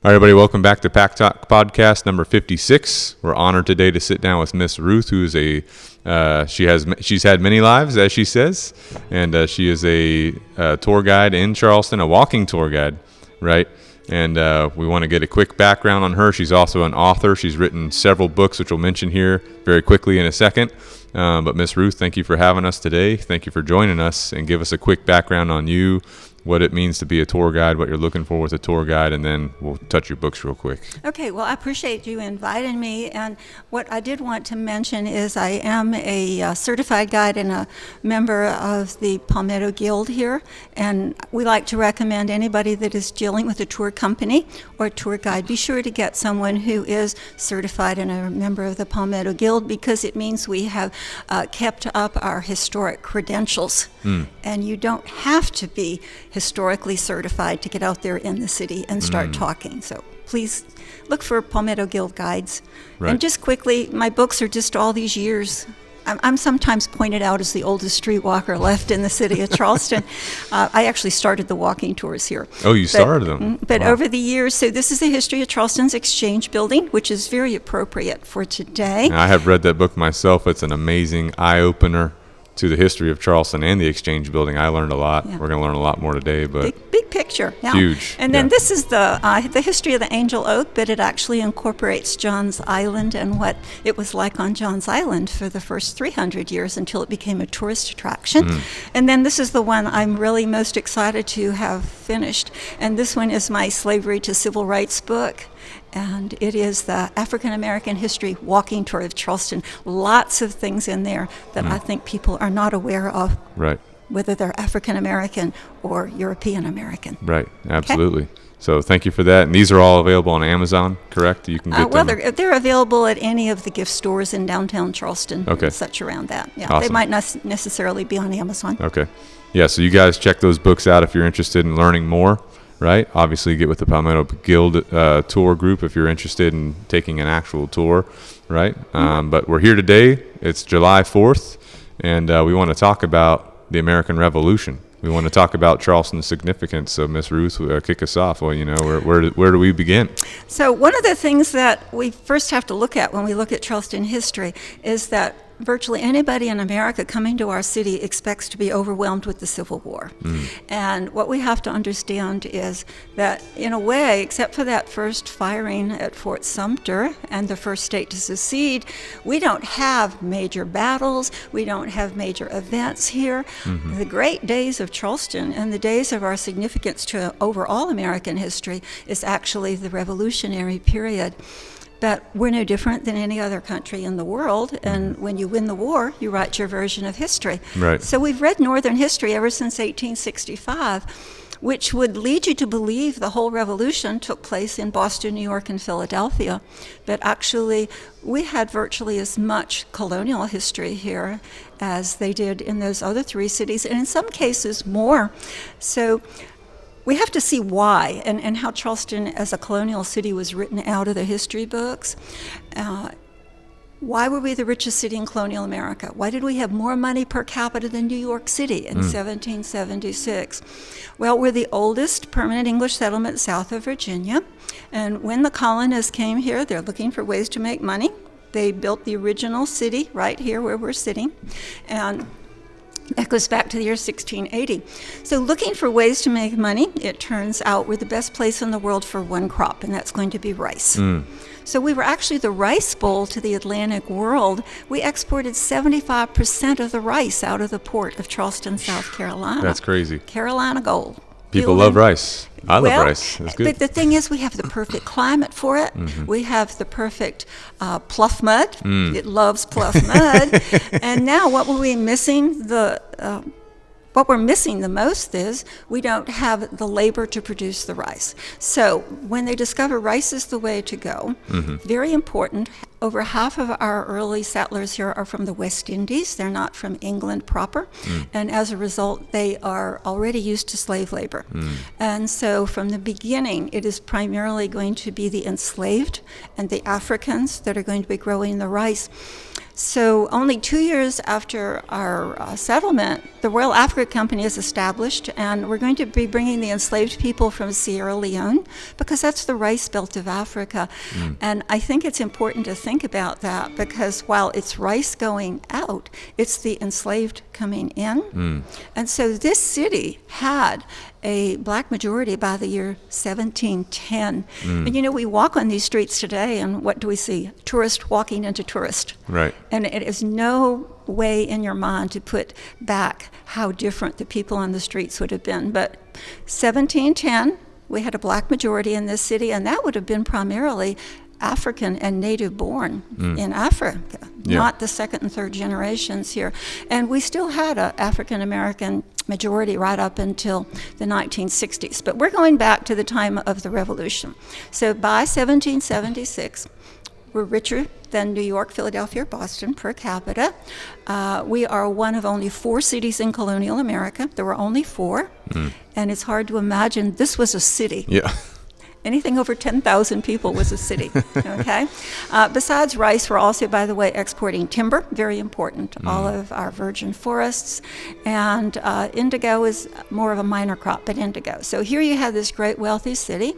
All right, everybody, welcome back to Pack Talk Podcast number 56. We're honored today to sit down with Miss Ruth, who is she's had many lives, as she says, and she is a tour guide in Charleston, a walking tour guide, right? And we want to get a quick background on her. She's also an author. She's written several books, which we'll mention here very quickly in a second. But Miss Ruth, thank you for having us today. Thank you for joining us, and give us a quick background on you, what it means to be a tour guide, what you're looking for with a tour guide, and then we'll touch your books real quick. Okay, well, I appreciate you inviting me, and what I did want to mention is I am a certified guide and a member of the Palmetto Guild here, and we like to recommend anybody that is dealing with a tour company or a tour guide, be sure to get someone who is certified and a member of the Palmetto Guild, because it means we have kept up our historic credentials, and you don't have to be historically certified to get out there in the city and start talking. So please look for Palmetto Guild guides. Right. And just quickly, my books are just all these years. I'm sometimes pointed out as the oldest streetwalker left in the city of Charleston. I actually started the walking tours here. Oh, you started them? But wow. Over the years, so this is the history of Charleston's Exchange Building, which is very appropriate for today. I have read that book myself. It's an amazing eye-opener to the history of Charleston and the Exchange Building. I learned a lot. Yeah. We're going to learn a lot more today, but big picture. Yeah. Huge. And then this is the history of the Angel Oak, but it actually incorporates Johns Island and what it was like on Johns Island for the first 300 years until it became a tourist attraction. And then this is the one I'm really most excited to have finished, and this one is my Slavery to Civil Rights book. And it is the African American History Walking Tour of Charleston. Lots of things in there that I think people are not aware of, right, whether they're African American or European American. Right, absolutely. Okay. So thank you for that. And these are all available on Amazon, correct? You can get them. They're available at any of the gift stores in downtown Charleston, and such around that. Yeah, awesome. They might not necessarily be on Amazon. Okay. Yeah, so you guys check those books out if you're interested in learning more. Right. Obviously, get with the Palmetto Guild tour group if you're interested in taking an actual tour. Right. But we're here today. It's July 4th, and we want to talk about the American Revolution. We want to talk about Charleston's significance. So, Miss Ruth, kick us off. Well, where do we begin? So, one of the things that we first have to look at when we look at Charleston history is that virtually anybody in America coming to our city expects to be overwhelmed with the Civil War. And what we have to understand is that, in a way, except for that first firing at Fort Sumter and the first state to secede, we don't have major battles, we don't have major events here. The great days of Charleston and the days of our significance to overall American history is actually the Revolutionary period. But we're no different than any other country in the world, and when you win the war, you write your version of history. Right. So we've read Northern history ever since 1865, which would lead you to believe the whole revolution took place in Boston, New York, and Philadelphia. But actually, we had virtually as much colonial history here as they did in those other three cities, and in some cases more. So we have to see why and how Charleston as a colonial city was written out of the history books. Why were we the richest city in colonial America? Why did we have more money per capita than New York City in 1776? Well, we're the oldest permanent English settlement south of Virginia. And when the colonists came here, they're looking for ways to make money. They built the original city right here where we're sitting. And that goes back to the year 1680. So looking for ways to make money, it turns out we're the best place in the world for one crop, and that's going to be rice. So we were actually the rice bowl to the Atlantic world. We exported 75% of the rice out of the port of Charleston, South Carolina. That's crazy. Carolina gold. People love rice. I love rice. That's good. But the thing is, we have the perfect climate for it. We have the perfect pluff mud. It loves pluff mud. And now what were we missing? What we're missing the most is we don't have the labor to produce the rice. So when they discover rice is the way to go, very important, over half of our early settlers here are from the West Indies. They're not from England proper. And as a result, they are already used to slave labor. And so from the beginning, it is primarily going to be the enslaved and the Africans that are going to be growing the rice. So only 2 years after our settlement, the Royal Africa Company is established, and we're going to be bringing the enslaved people from Sierra Leone, because that's the rice belt of Africa. And I think it's important to think about that, because while it's rice going out, it's the enslaved coming in. And so this city had a black majority by the year 1710. And you know, we walk on these streets today, and what do we see? Tourist walking into tourist. Right. And it is no way in your mind to put back how different the people on the streets would have been. But 1710, we had a black majority in this city, and that would have been primarily African and native born in Africa, not the second and third generations here. And we still had an African American majority right up until the 1960s. But we're going back to the time of the Revolution. So by 1776, we're richer than New York, Philadelphia, or Boston per capita. We are one of only 4 cities in colonial America. There were only 4. And it's hard to imagine this was a city. Yeah. Anything over 10,000 people was a city, okay? Besides rice, we're also, by the way, exporting timber, very important, all of our virgin forests, and indigo is more of a minor crop, but indigo. So here you have this great wealthy city,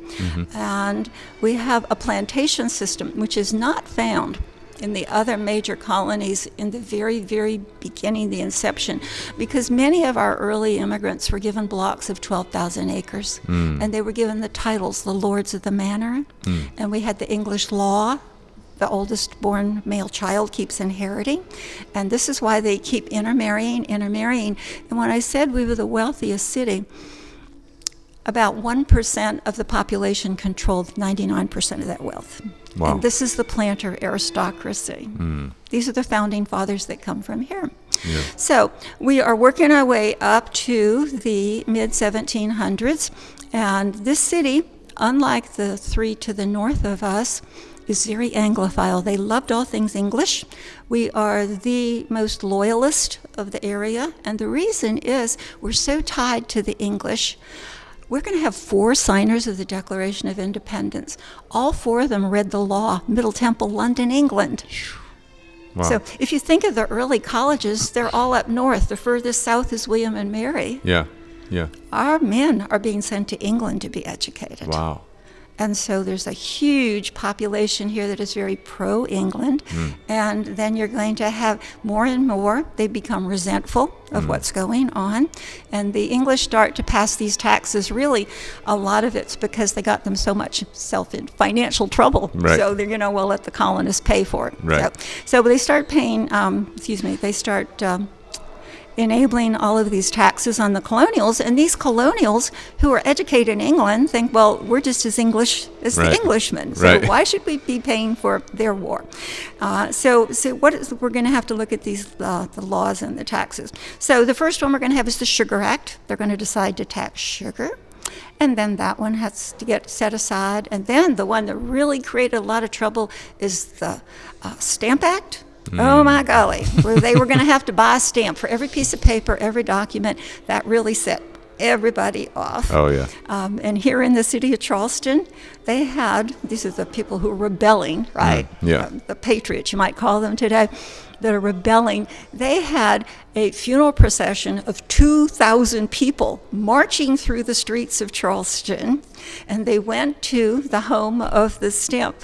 and we have a plantation system, which is not found in the other major colonies in the very, very beginning, the inception, because many of our early immigrants were given blocks of 12,000 acres, and they were given the titles, the lords of the manor, and we had the English law. The oldest born male child keeps inheriting, and this is why they keep intermarrying. And when I said we were the wealthiest city, about 1% of the population controlled 99% of that wealth. Wow. And this is the planter aristocracy. These are the founding fathers that come from here. Yeah. So we are working our way up to the mid-1700s, and this city, unlike the 3 to the north of us, is very Anglophile. They loved all things English. We are the most loyalist of the area, and the reason is we're so tied to the English. We're going to have 4 signers of the Declaration of Independence. All 4 of them read the law, Middle Temple, London, England. Wow. So if you think of the early colleges, they're all up north. The furthest south is William and Mary. Yeah. Yeah. Our men are being sent to England to be educated. Wow. And so there's a huge population here that is very pro-England. And then you're going to have more and more, they become resentful of what's going on. And the English start to pass these taxes. Really, a lot of it's because they got them so much in financial trouble. Right. So they're, we'll let the colonists pay for it. Right. So they start paying, they start enabling all of these taxes on the colonials, and these colonials who are educated in England think, well, we're just as English as the Englishmen, so why should we be paying for their war? So we're going to have to look at these the laws and the taxes. So the first one we're going to have is the Sugar Act. They're going to decide to tax sugar, and then that one has to get set aside, and then the one that really created a lot of trouble is the Stamp Act. Oh my golly, where they were going to have to buy a stamp for every piece of paper, every document. That really set everybody off. Oh, yeah. And here in the city of Charleston, they had, these are the people who are rebelling, right? The patriots, you might call them today, that are rebelling. They had a funeral procession of 2,000 people marching through the streets of Charleston, and they went to the home of the stamp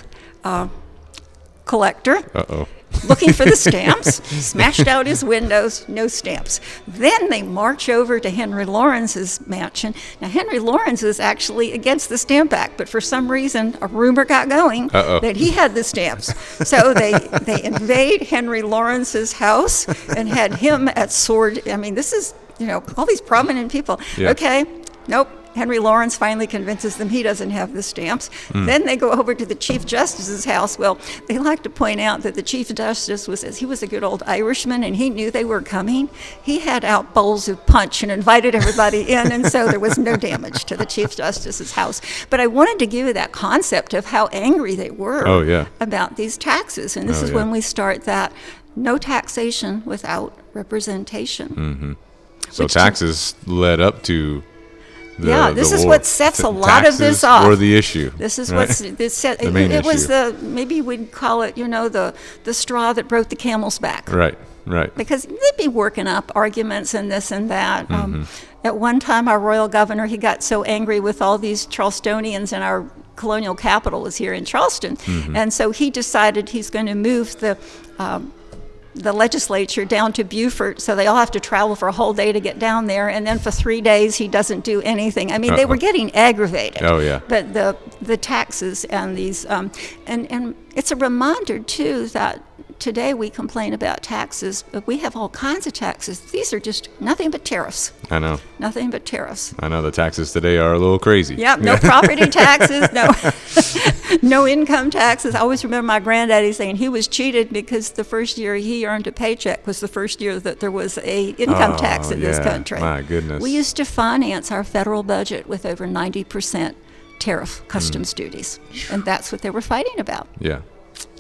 collector. Uh-oh. Looking for the stamps, smashed out his windows, no stamps. Then they march over to Henry Lawrence's mansion. Now, Henry Lawrence is actually against the Stamp Act, but for some reason, a rumor got going that he had the stamps. So they invade Henry Lawrence's house and had him at sword. I mean, this is, all these prominent people. Yeah. Okay, nope. Henry Lawrence finally convinces them he doesn't have the stamps. Then they go over to the Chief Justice's house. Well, they like to point out that the Chief Justice he was a good old Irishman, and he knew they were coming. He had out bowls of punch and invited everybody in, and so there was no damage to the Chief Justice's house. But I wanted to give you that concept of how angry they were about these taxes, and this is when we start that no taxation without representation. So taxes led up to This is war. what sets a lot of this Taxes off. were the issue. This is right? what's this set. The main it was issue. maybe we'd call it, the straw that broke the camel's back. Right. Because they'd be working up arguments and this and that. Mm-hmm. At one time, our royal governor, he got so angry with all these Charlestonians, and our colonial capital was here in Charleston, and so he decided he's going to move the legislature down to Beaufort, so they all have to travel for a whole day to get down there, and then for 3 days he doesn't do anything. I mean, they were getting aggravated. Oh, yeah. But the taxes and these, and it's a reminder too that today we complain about taxes, but we have all kinds of taxes. These are just nothing but tariffs. I know. Nothing but tariffs. I know the taxes today are a little crazy. Yep, no property taxes, no income taxes. I always remember my granddaddy saying he was cheated because the first year he earned a paycheck was the first year that there was a income tax in this country. My goodness. We used to finance our federal budget with over 90% tariff customs duties, and that's what they were fighting about. Yeah.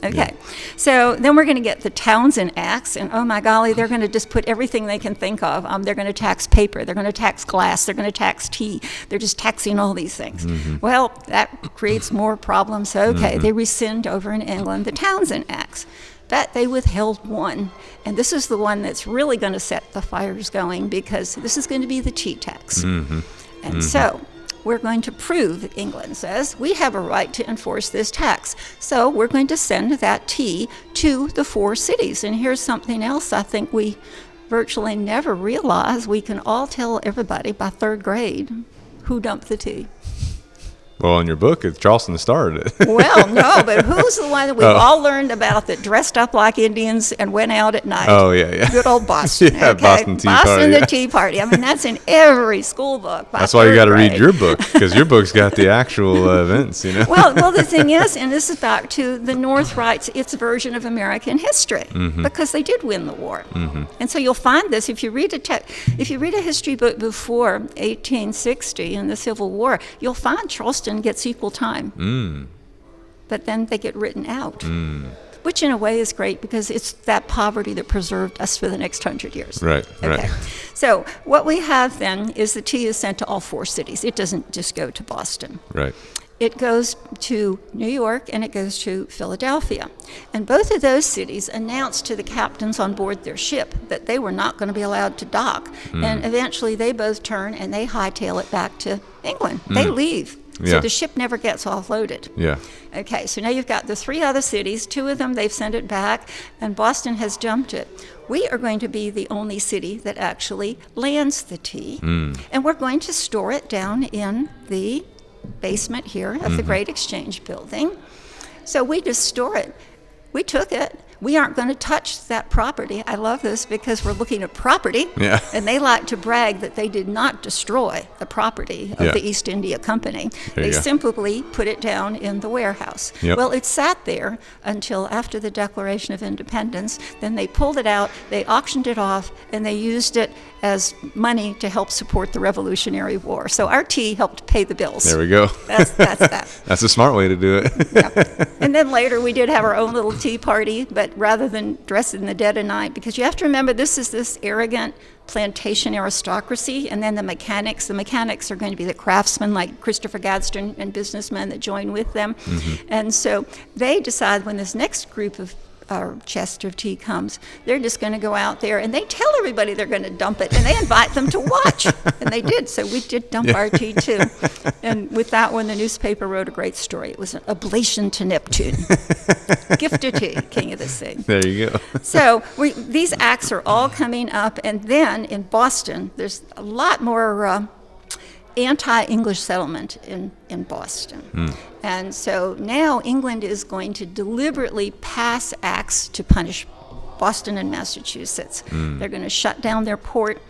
Okay, so then we're going to get the Townsend Acts, and oh my golly, they're going to just put everything they can think of. They're going to tax paper, they're going to tax glass, they're going to tax tea. They're just taxing all these things. Well, that creates more problems. So, okay, they rescind over in England the Townsend Acts. But they withheld one, and this is the one that's really going to set the fires going, because this is going to be the tea tax. And so we're going to prove, England says, we have a right to enforce this tax. So we're going to send that tea to the 4 cities. And here's something else I think we virtually never realize. We can all tell everybody by 3rd grade who dumped the tea. Well, in your book, it's Charleston that started it. Well, no, but who's the one that we've all learned about that dressed up like Indians and went out at night? Oh, yeah. Good old Boston. Yeah, okay? Boston Tea Party. Boston, the Tea Party. I mean, that's in every school book. That's why you got to read your book, because your book's got the actual events, Well, the thing is, and this is back to the North writes its version of American history, because they did win the war. And so you'll find this if you read a history book before 1860 in the Civil War, you'll find Charleston gets equal time. But then they get written out, which in a way is great, because it's that poverty that preserved us for the next 100 years. Right. So what we have then is the tea is sent to all 4 cities. It doesn't just go to Boston. Right. It goes to New York and it goes to Philadelphia. And both of those cities announced to the captains on board their ship that they were not going to be allowed to dock. And eventually they both turn and they hightail it back to England. They leave. So the ship never gets offloaded. Yeah. Okay, so now you've got the 3 other cities. 2 of them, they've sent it back, and Boston has dumped it. We are going to be the only city that actually lands the tea, and we're going to store it down in the basement here of the Great Exchange Building. So we just store it. We took it. We aren't going to touch that property. I love this because we're looking at property, and they like to brag that they did not destroy the property of the East India Company. They simply put it down in the warehouse. Well, it sat there until after the Declaration of Independence. Then they pulled it out, they auctioned it off, and they used it as money to help support the Revolutionary War. So our tea helped pay the bills. There we go. That's that. That's a smart way to do it. And then later we did have our own little tea party, but rather than dress in the dead of night, because you have to remember this is this arrogant plantation aristocracy, and then the mechanics are going to be the craftsmen like Christopher Gadsden and businessmen that join with them. And so they decide when this next group of chest of tea comes, they're just going to go out there and they tell everybody they're going to dump it, and they invite them to watch. And they did. So we did dump our tea too. And with that one, the newspaper wrote a great story. It was an oblation to Neptune. Gift of tea, king of the sea. There you go. So these acts are all coming up. And then in Boston, there's a lot more anti-English settlement in Boston. And so now England is going to deliberately pass acts to punish Boston and Massachusetts. They're going to shut down their port,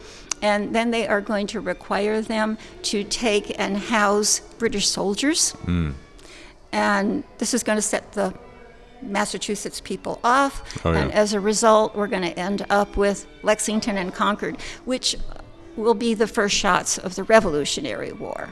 and then they are going to require them to take and house British soldiers. And this is going to set the Massachusetts people off. And as a result, we're going to end up with Lexington and Concord, which will be the first shots of the Revolutionary War.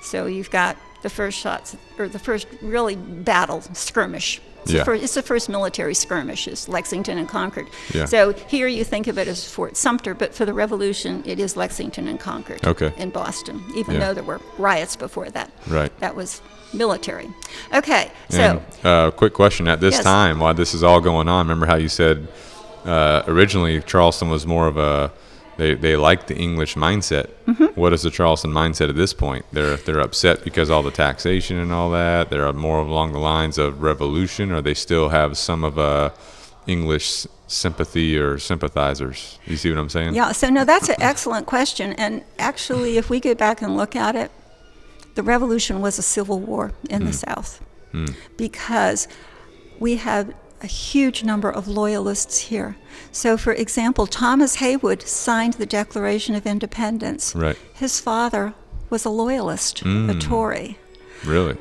So you've got the first shots, or the first really battle skirmish. It's the first military skirmish, is Lexington and Concord. Yeah. So here you think of it as Fort Sumter, but for the Revolution, it is Lexington and Concord in Boston, even though there were riots before that. Right. That was military. Okay, so... And, quick question. At this time, while this is all going on, remember how you said originally Charleston was more of a... They like the English mindset. Mm-hmm. What is the Charleston mindset at this point? They're upset because all the taxation and all that. They're more along the lines of revolution, or they still have some of a English sympathy or sympathizers. You see what I'm saying? Yeah. So no, that's an excellent question. And actually, if we go back and look at it, the Revolution was a civil war in the South because we had a huge number of loyalists here. So, for example, Thomas Haywood signed the Declaration of Independence. Right. His father was a loyalist, a Tory. Really?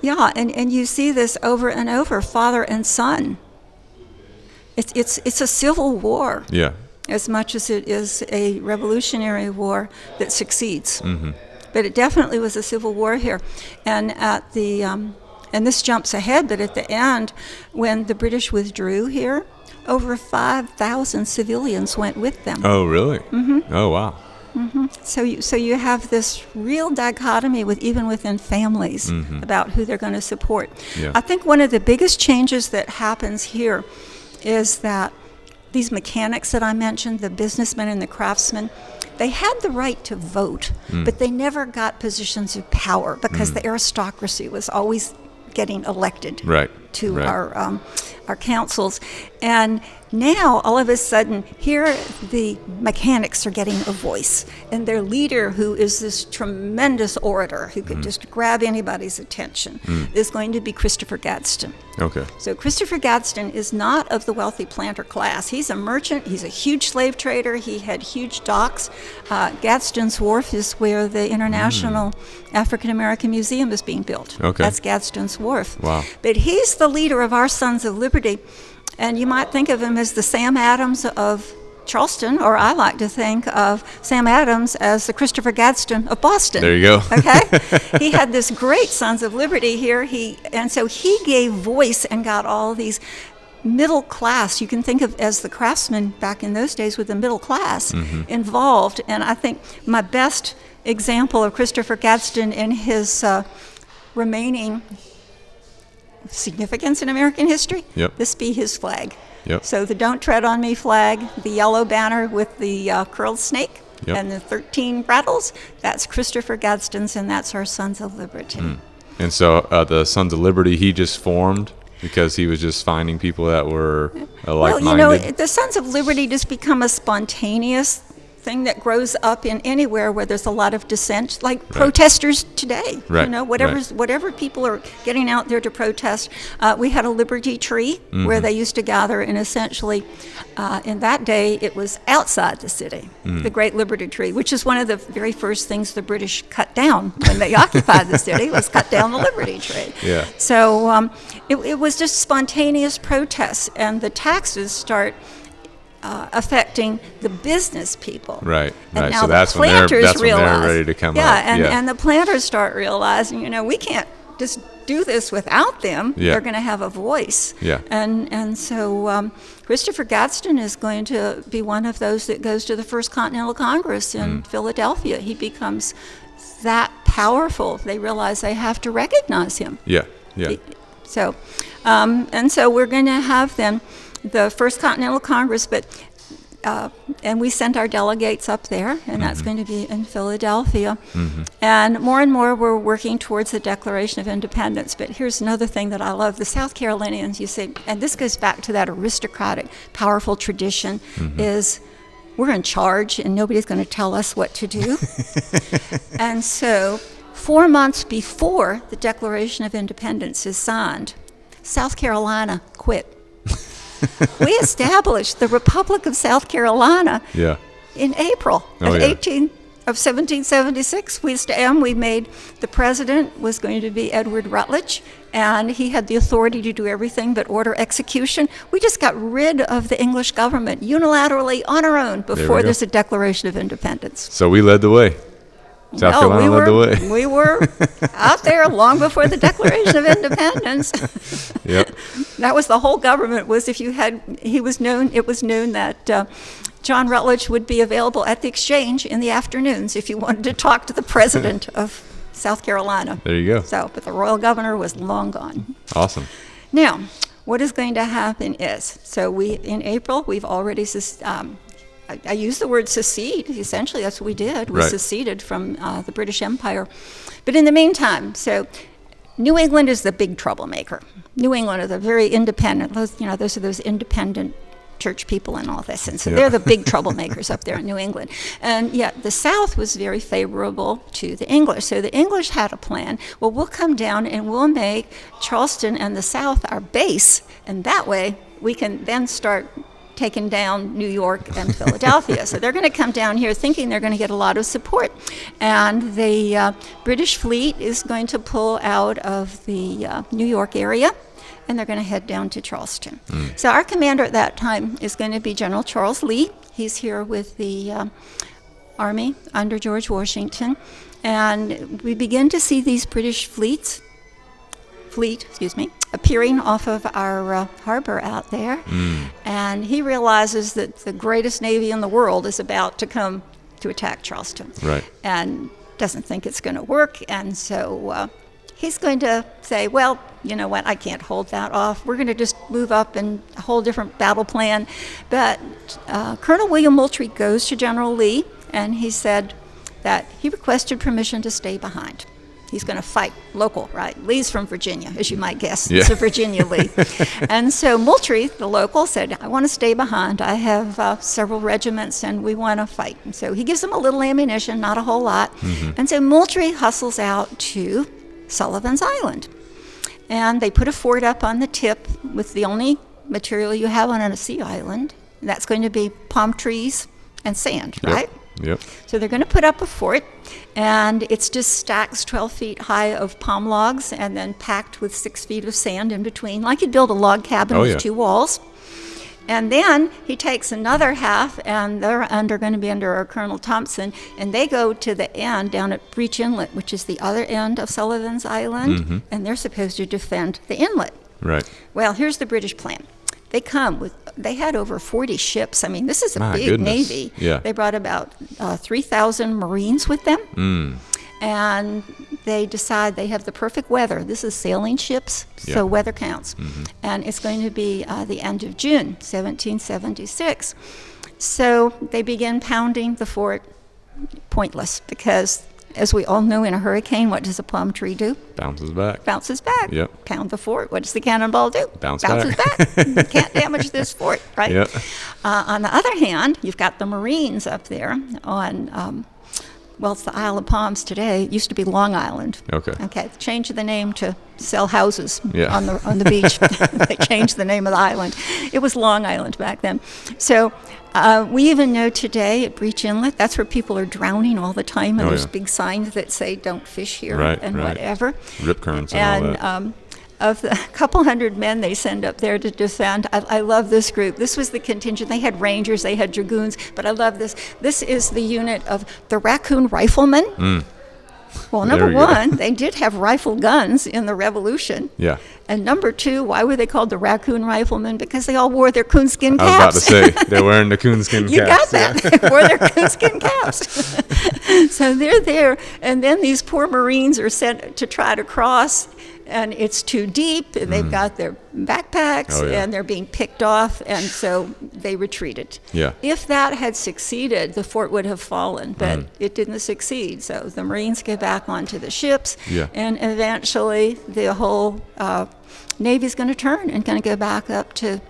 Yeah, and you see this over and over, father and son. It's a civil war. Yeah. As much as it is a revolutionary war that succeeds. Mm-hmm. But it definitely was a civil war here. And at the and this jumps ahead, but at the end, when the British withdrew here, over 5,000 civilians went with them. Oh, really? Mm-hmm. Oh, wow. Mm-hmm. So you have this real dichotomy even within families about who they're going to support. Yeah. I think one of the biggest changes that happens here is that these mechanics that I mentioned, the businessmen and the craftsmen, they had the right to vote, but they never got positions of power because the aristocracy was always getting elected to our councils. And now, all of a sudden, here the mechanics are getting a voice. And their leader, who is this tremendous orator who could just grab anybody's attention, is going to be Christopher Gadsden. Okay. So Christopher Gadsden is not of the wealthy planter class. He's a merchant. He's a huge slave trader. He had huge docks. Gadsden's Wharf is where the International African American Museum is being built. Okay. That's Gadsden's Wharf. Wow. But he's the leader of our Sons of Liberty. And you might think of him as the Sam Adams of Charleston, or I like to think of Sam Adams as the Christopher Gadsden of Boston. There you go. Okay? He had this great Sons of Liberty here. And so he gave voice and got all these middle class, you can think of as the craftsmen back in those days with the middle class involved. And I think my best example of Christopher Gadsden in his remaining significance in American history, this be his flag. So the Don't Tread on Me flag, the yellow banner with the curled snake and the 13 rattles, that's Christopher Gadsden's, and that's our Sons of Liberty. And so the Sons of Liberty, he just formed because he was just finding people that were like-minded? Well, you know, the Sons of Liberty just become a spontaneous thing that grows up in anywhere where there's a lot of dissent, like protesters today. You know, whatever people are getting out there to protest. We had a Liberty Tree where they used to gather, and essentially, in that day, it was outside the city, the Great Liberty Tree, which is one of the very first things the British cut down when they occupied the city, was cut down the Liberty Tree. So it was just spontaneous protests, and the taxes start affecting the business people. Right. And now so the that's when they're ready to come up. And the planters start realizing, you know, we can't just do this without them. They're going to have a voice. And so Christopher Gadsden is going to be one of those that goes to the First Continental Congress in Philadelphia. He becomes that powerful. They realize they have to recognize him. So, and so we're going to have then the First Continental Congress, and we sent our delegates up there, and that's going to be in Philadelphia. And more we're working towards the Declaration of Independence. But here's another thing that I love. The South Carolinians, you see, and this goes back to that aristocratic, powerful tradition, is we're in charge and nobody's going to tell us what to do. And so 4 months before the Declaration of Independence is signed, South Carolina quit. We established the Republic of South Carolina in April of 1776. We made the president was going to be Edward Rutledge, and he had the authority to do everything but order execution. We just got rid of the English government unilaterally on our own before there's a Declaration of Independence. So we led the way. South Carolina led the way. We were out there long before the Declaration of Independence. Yep. That was the whole government. It was known that John Rutledge would be available at the Exchange in the afternoons if you wanted to talk to the president of South Carolina. There you go. So, but the royal governor was long gone. Awesome. Now, what is going to happen is, in April, we've already, I use the word secede. Essentially, that's what we did. We seceded from the British Empire. But in the meantime, New England is the big troublemaker. New England are the very independent. Those are those independent church people and all this, and so they're the big troublemakers up there in New England. And yet the South was very favorable to the English. So the English had a plan. Well, we'll come down and we'll make Charleston and the South our base, and that way we can then start taking down New York and Philadelphia. So they're going to come down here thinking they're going to get a lot of support. And the British fleet is going to pull out of the New York area, and they're going to head down to Charleston. So our commander at that time is going to be General Charles Lee. He's here with the Army under George Washington. And we begin to see these British fleet, appearing off of our harbor out there. And he realizes that the greatest navy in the world is about to come to attack Charleston. Right. And doesn't think it's going to work. And so he's going to say, well, you know what, I can't hold that off. We're going to just move up in a whole different battle plan. But Colonel William Moultrie goes to General Lee, and he said that he requested permission to stay behind. He's going to fight local, right? Lee's from Virginia, as you might guess. Yeah. It's a Virginia Lee. And so Moultrie, the local, said, I want to stay behind. I have several regiments, and we want to fight. And so he gives them a little ammunition, not a whole lot. And so Moultrie hustles out to Sullivan's Island. And they put a fort up on the tip with the only material you have on a sea island. And that's going to be palm trees and sand, right? Yep. So they're going to put up a fort, and it's just stacks 12 feet high of palm logs and then packed with 6 feet of sand in between, like you'd build a log cabin with two walls. And then he takes another half, and they're going to be under Colonel Thompson, and they go to the end down at Breach Inlet, which is the other end of Sullivan's Island, and they're supposed to defend the inlet. Right. Well, here's the British plan. They had over 40 ships. I mean, this is a big navy. Yeah. They brought about 3,000 Marines with them. And they decide they have the perfect weather. This is sailing ships, so weather counts. And it's going to be the end of June, 1776. So they begin pounding the fort. Pointless, because as we all know, in a hurricane, what does a palm tree do? Bounces back. Bounces back. Yep. Pound the fort. What does the cannonball do? Bounces back. You can't damage this fort, right? Yep. On the other hand, you've got the Marines up there on, it's the Isle of Palms today. It used to be Long Island. Okay. Changed the name to sell houses on the beach. They changed the name of the island. It was Long Island back then. So we even know today at Breach Inlet, that's where people are drowning all the time, and there's big signs that say "Don't fish here" and whatever. Rip currents and all that. Of the couple hundred men they send up there to defend, I love this group. This was the contingent. They had Rangers, they had Dragoons, but I love this. This is the unit of the Raccoon Riflemen. Well, number one, they did have rifle guns in the Revolution. Yeah. And number two, why were they called the Raccoon Riflemen? Because they all wore their coonskin caps. I was about to say, they're wearing the coonskin caps. You got that. They wore their coonskin caps. So they're there, and then these poor Marines are sent to try to cross, and it's too deep, and they've got their backpacks, and they're being picked off, and so they retreated. Yeah. If that had succeeded, the fort would have fallen, but it didn't succeed. So the Marines get back onto the ships, and eventually the whole Navy's going to turn and going to go back up to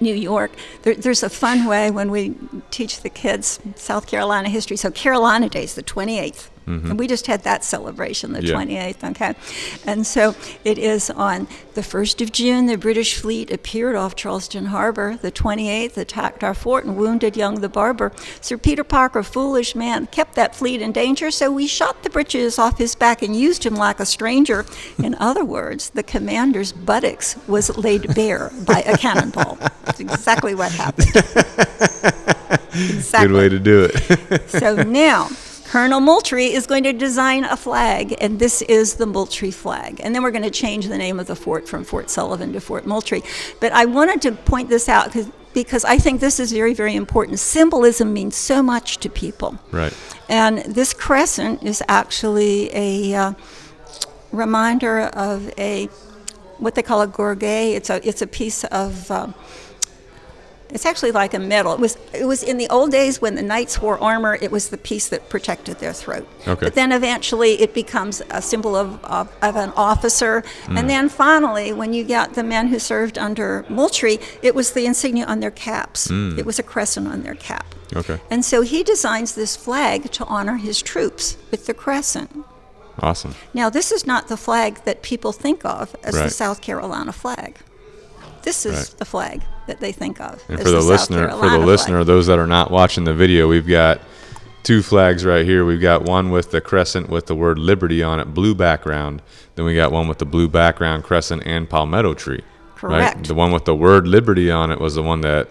New York. There's a fun way when we teach the kids South Carolina history. So Carolina Day is the 28th. And we just had that celebration, the 28th, okay? And so it is on the 1st of June, the British fleet appeared off Charleston Harbor. The 28th attacked our fort and wounded Young the barber. Sir Peter Parker, foolish man, kept that fleet in danger, so we shot the breeches off his back and used him like a stranger. In other words, the commander's buttocks was laid bare by a cannonball. That's exactly what happened. Exactly. Good way to do it. So now, Colonel Moultrie is going to design a flag, and this is the Moultrie flag. And then we're going to change the name of the fort from Fort Sullivan to Fort Moultrie. But I wanted to point this out because I think this is very, very important. Symbolism means so much to people. Right. And this crescent is actually a reminder of what they call a gorget. It's a piece of it's actually like a medal. It was in the old days when the knights wore armor. It was the piece that protected their throat. Okay. But then eventually it becomes a symbol of an officer. And then finally, when you got the men who served under Moultrie, it was the insignia on their caps. It was a crescent on their cap. Okay. And so he designs this flag to honor his troops with the crescent. Awesome. Now, this is not the flag that people think of as the Right. South Carolina flag. This is Right. the flag that they think of. And as for the South listener, Carolina those that are not watching the video, we've got two flags right here. We've got one with the crescent with the word Liberty on it, blue background. Then we got one with the blue background, crescent, and palmetto tree. Correct. Right? The one with the word Liberty on it was the one that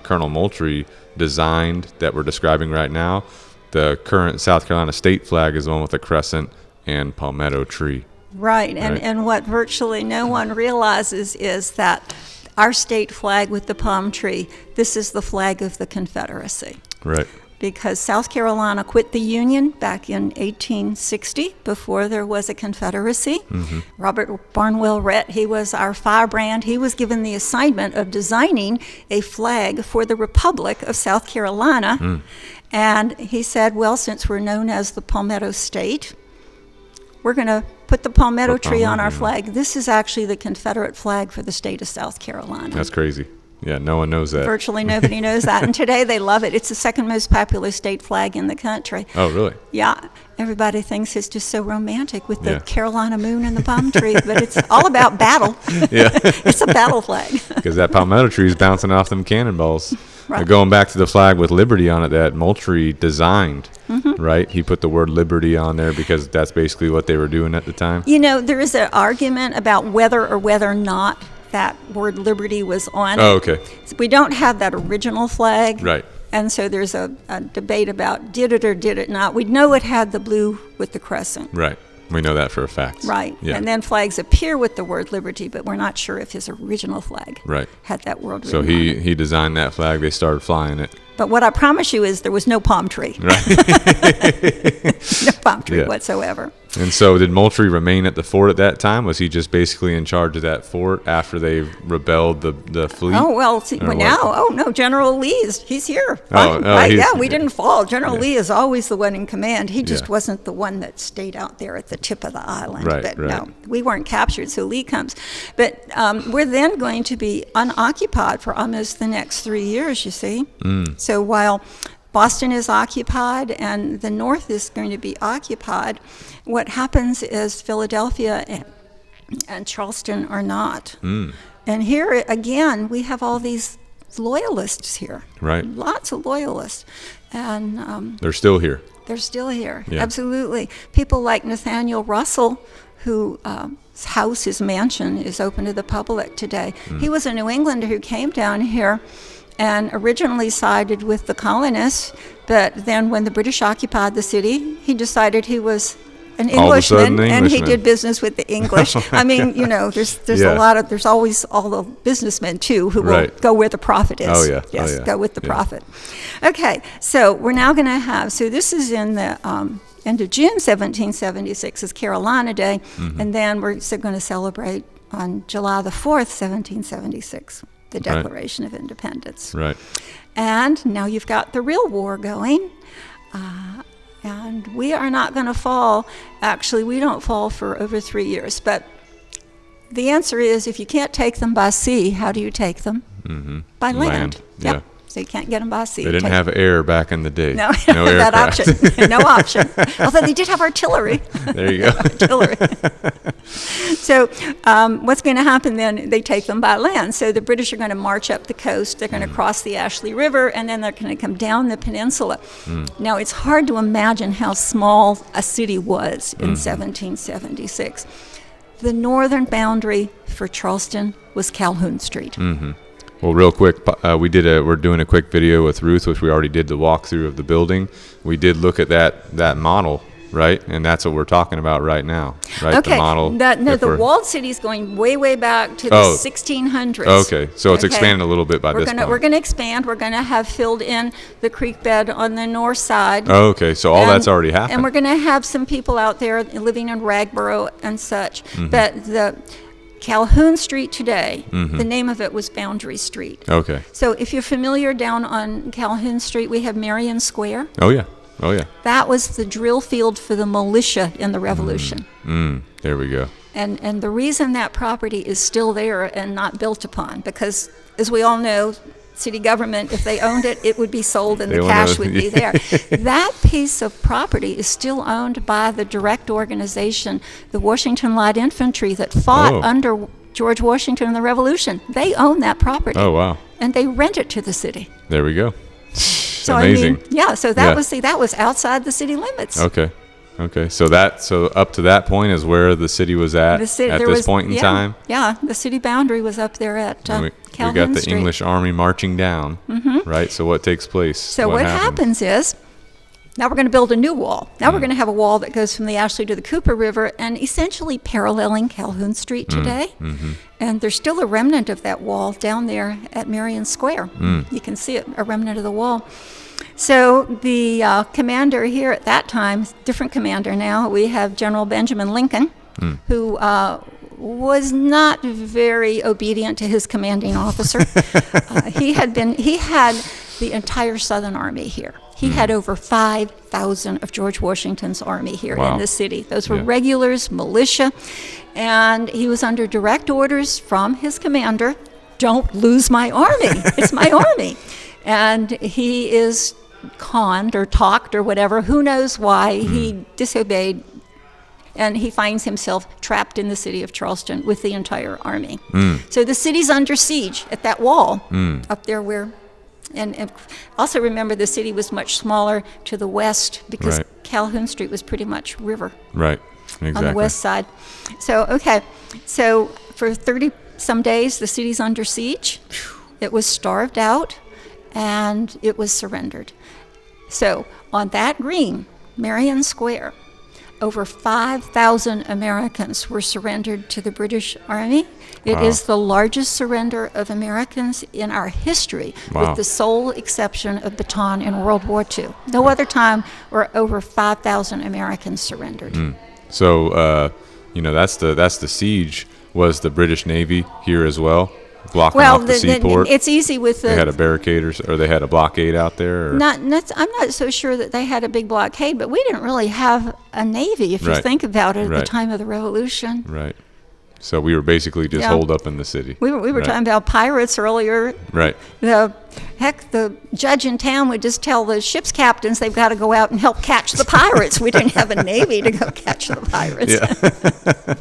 Colonel Moultrie designed that we're describing right now. The current South Carolina state flag is the one with the crescent and palmetto tree. Right, and what virtually no one realizes is that our state flag with the palm tree, this is the flag of the Confederacy. Right. Because South Carolina quit the Union back in 1860 before there was a Confederacy. Robert Barnwell Rhett, he was our firebrand. He was given the assignment of designing a flag for the Republic of South Carolina. And he said, well, since we're known as the Palmetto State, we're going to put the palmetto tree on our flag. This is actually the Confederate flag for the state of South Carolina. That's crazy. Yeah, no one knows that. Virtually nobody knows that. And today they love it. It's the second most popular state flag in the country. Oh, really? Yeah. Everybody thinks it's just so romantic with the Yeah. Carolina moon and the palm tree, but it's all about battle. Yeah. It's a battle flag. Because that palmetto tree is bouncing off them cannonballs. Right. Going back to the flag with Liberty on it that Moultrie designed, right? He put the word Liberty on there because that's basically what they were doing at the time. You know, there is an argument about whether or whether not that word liberty was on it. Oh, okay. We don't have that original flag. Right. And so there's a debate about did it or did it not. We know it had the blue with the crescent. Right. We know that for a fact. Right. Yeah. And then flags appear with the word liberty, but we're not sure if his original flag Right. had that word So written on it. he designed that flag. They started flying it. But what I promise you is there was no palm tree. Right. No palm tree Yeah. whatsoever. And so did Moultrie remain at the fort at that time? Was he just basically in charge of that fort after they rebelled the fleet? Oh, well, see, Or what? now, no, General he's here. Oh, Right, he's- yeah, we didn't fall. General Yeah. Lee is always the one in command. He just Yeah. wasn't the one that stayed out there at the tip of the island. Right, But right. no, we weren't captured, so Lee comes. But we're then going to be unoccupied for almost the next 3 years, you see. So while Boston is occupied and the North is going to be occupied, what happens is Philadelphia and Charleston are not. And here, again, we have all these loyalists here. Right. Lots of loyalists. And They're still here. they're still here. Yeah. Absolutely. People like Nathaniel Russell, who his house, his mansion, is open to the public today. He was a New Englander who came down here and originally sided with the colonists, but then when the British occupied the city, he decided he was an All of a sudden, Englishman, and he Englishman. did business with the English. I mean, you know, there's Yeah. there's always all the businessmen too who will Right. go where the profit is. Oh, yeah. Yes, Oh, yeah. go with the Yeah. profit. Okay, so we're now going to have, so this is in the end of June 1776 is Carolina Day, and then we're going to celebrate on July the 4th, 1776, the Declaration of Independence. Right. And now you've got the real war going. And we are not going to fall. Actually, we don't fall for over 3 years. But the answer is if you can't take them by sea, how do you take them? By land. Yeah. Yep. So you can't get them by sea. They didn't have air back in the day. No, No that aircraft. option. No option. Although they did have artillery. There you go. Artillery. So what's going to happen then? They take them by land. So the British are going to march up the coast. They're going to cross the Ashley River, and then they're going to come down the peninsula. Now, it's hard to imagine how small a city was in 1776. The northern boundary for Charleston was Calhoun Street. Well, real quick, we're doing a quick video with Ruth, which we already did the walkthrough of the building. We did look at that model, right? And that's what we're talking about right now, right? Okay. The model. The walled city is going way, way back to the 1600s. Okay, so it's expanded a little bit by this point. We're going to expand. We're going to have filled in the creek bed on the north side. Oh, okay, so all that's already happened. And we're going to have some people out there living in Ragboro and such. But the Calhoun Street today, the name of it was Boundary Street. Okay. So if you're familiar, down on Calhoun Street, we have Marion Square. Oh, yeah. That was the drill field for the militia in the Revolution. There we go. And the reason that property is still there and not built upon, because as we all know, city government, if they owned it, it would be sold and the cash would be there. That piece of property is still owned by the direct organization, the Washington Light Infantry, that fought under George Washington in the Revolution. They own that property. Oh, wow. And they rent it to the city. There we go. So amazing. So that was outside the city limits. Okay. So up to that point is where the city was at this point in time. Yeah, the city boundary was up there at Calhoun we got the Street. English Army marching down, right? So what takes place? So what happens is, now we're going to build a new wall. Now we're going to have a wall that goes from the Ashley to the Cooper River and essentially paralleling Calhoun Street today. And there's still a remnant of that wall down there at Marion Square. You can see it, a remnant of the wall. So the commander here at that time, different commander now, we have General Benjamin Lincoln, who was not very obedient to his commanding officer. He had the entire Southern Army here. He had over 5,000 of George Washington's army here in the city. Those were regulars, militia, and he was under direct orders from his commander, don't lose my army. It's my army. And he is conned or talked or whatever, who knows why, he disobeyed, and he finds himself trapped in the city of Charleston with the entire army. So the city's under siege at that wall up there where, and also remember the city was much smaller to the west because Calhoun Street was pretty much river. Right, exactly. On the west side. So for 30 some days the city's under siege. It was starved out and it was surrendered. So on that green, Marion Square, over 5,000 Americans were surrendered to the British Army. It is the largest surrender of Americans in our history, with the sole exception of Bataan in World War II. No other time were over 5,000 Americans surrendered. So, that's the siege. Was the British Navy here as well, blocking off the seaport? It's easy with the... They had a barricade or they had a blockade out there? Or? I'm not so sure that they had a big blockade, but we didn't really have a navy, if you think about it, at the time of the Revolution. Right. So we were basically just holed up in the city. We were talking about pirates earlier. Right. The judge in town would just tell the ship's captains they've got to go out and help catch the pirates. We didn't have a navy to go catch the pirates. Yeah.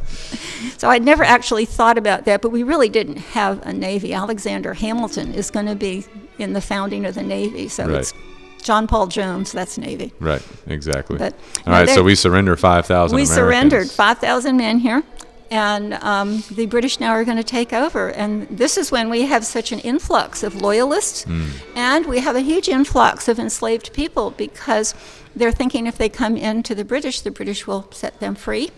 So I'd never actually thought about that, but we really didn't have a navy. Alexander Hamilton is going to be in the founding of the Navy, so it's John Paul Jones, that's Navy. Right, exactly. But, all right, so we surrender 5,000 Americans. We surrendered 5,000 men here. And the British now are going to take over. And this is when we have such an influx of loyalists. And we have a huge influx of enslaved people because they're thinking if they come into the British will set them free.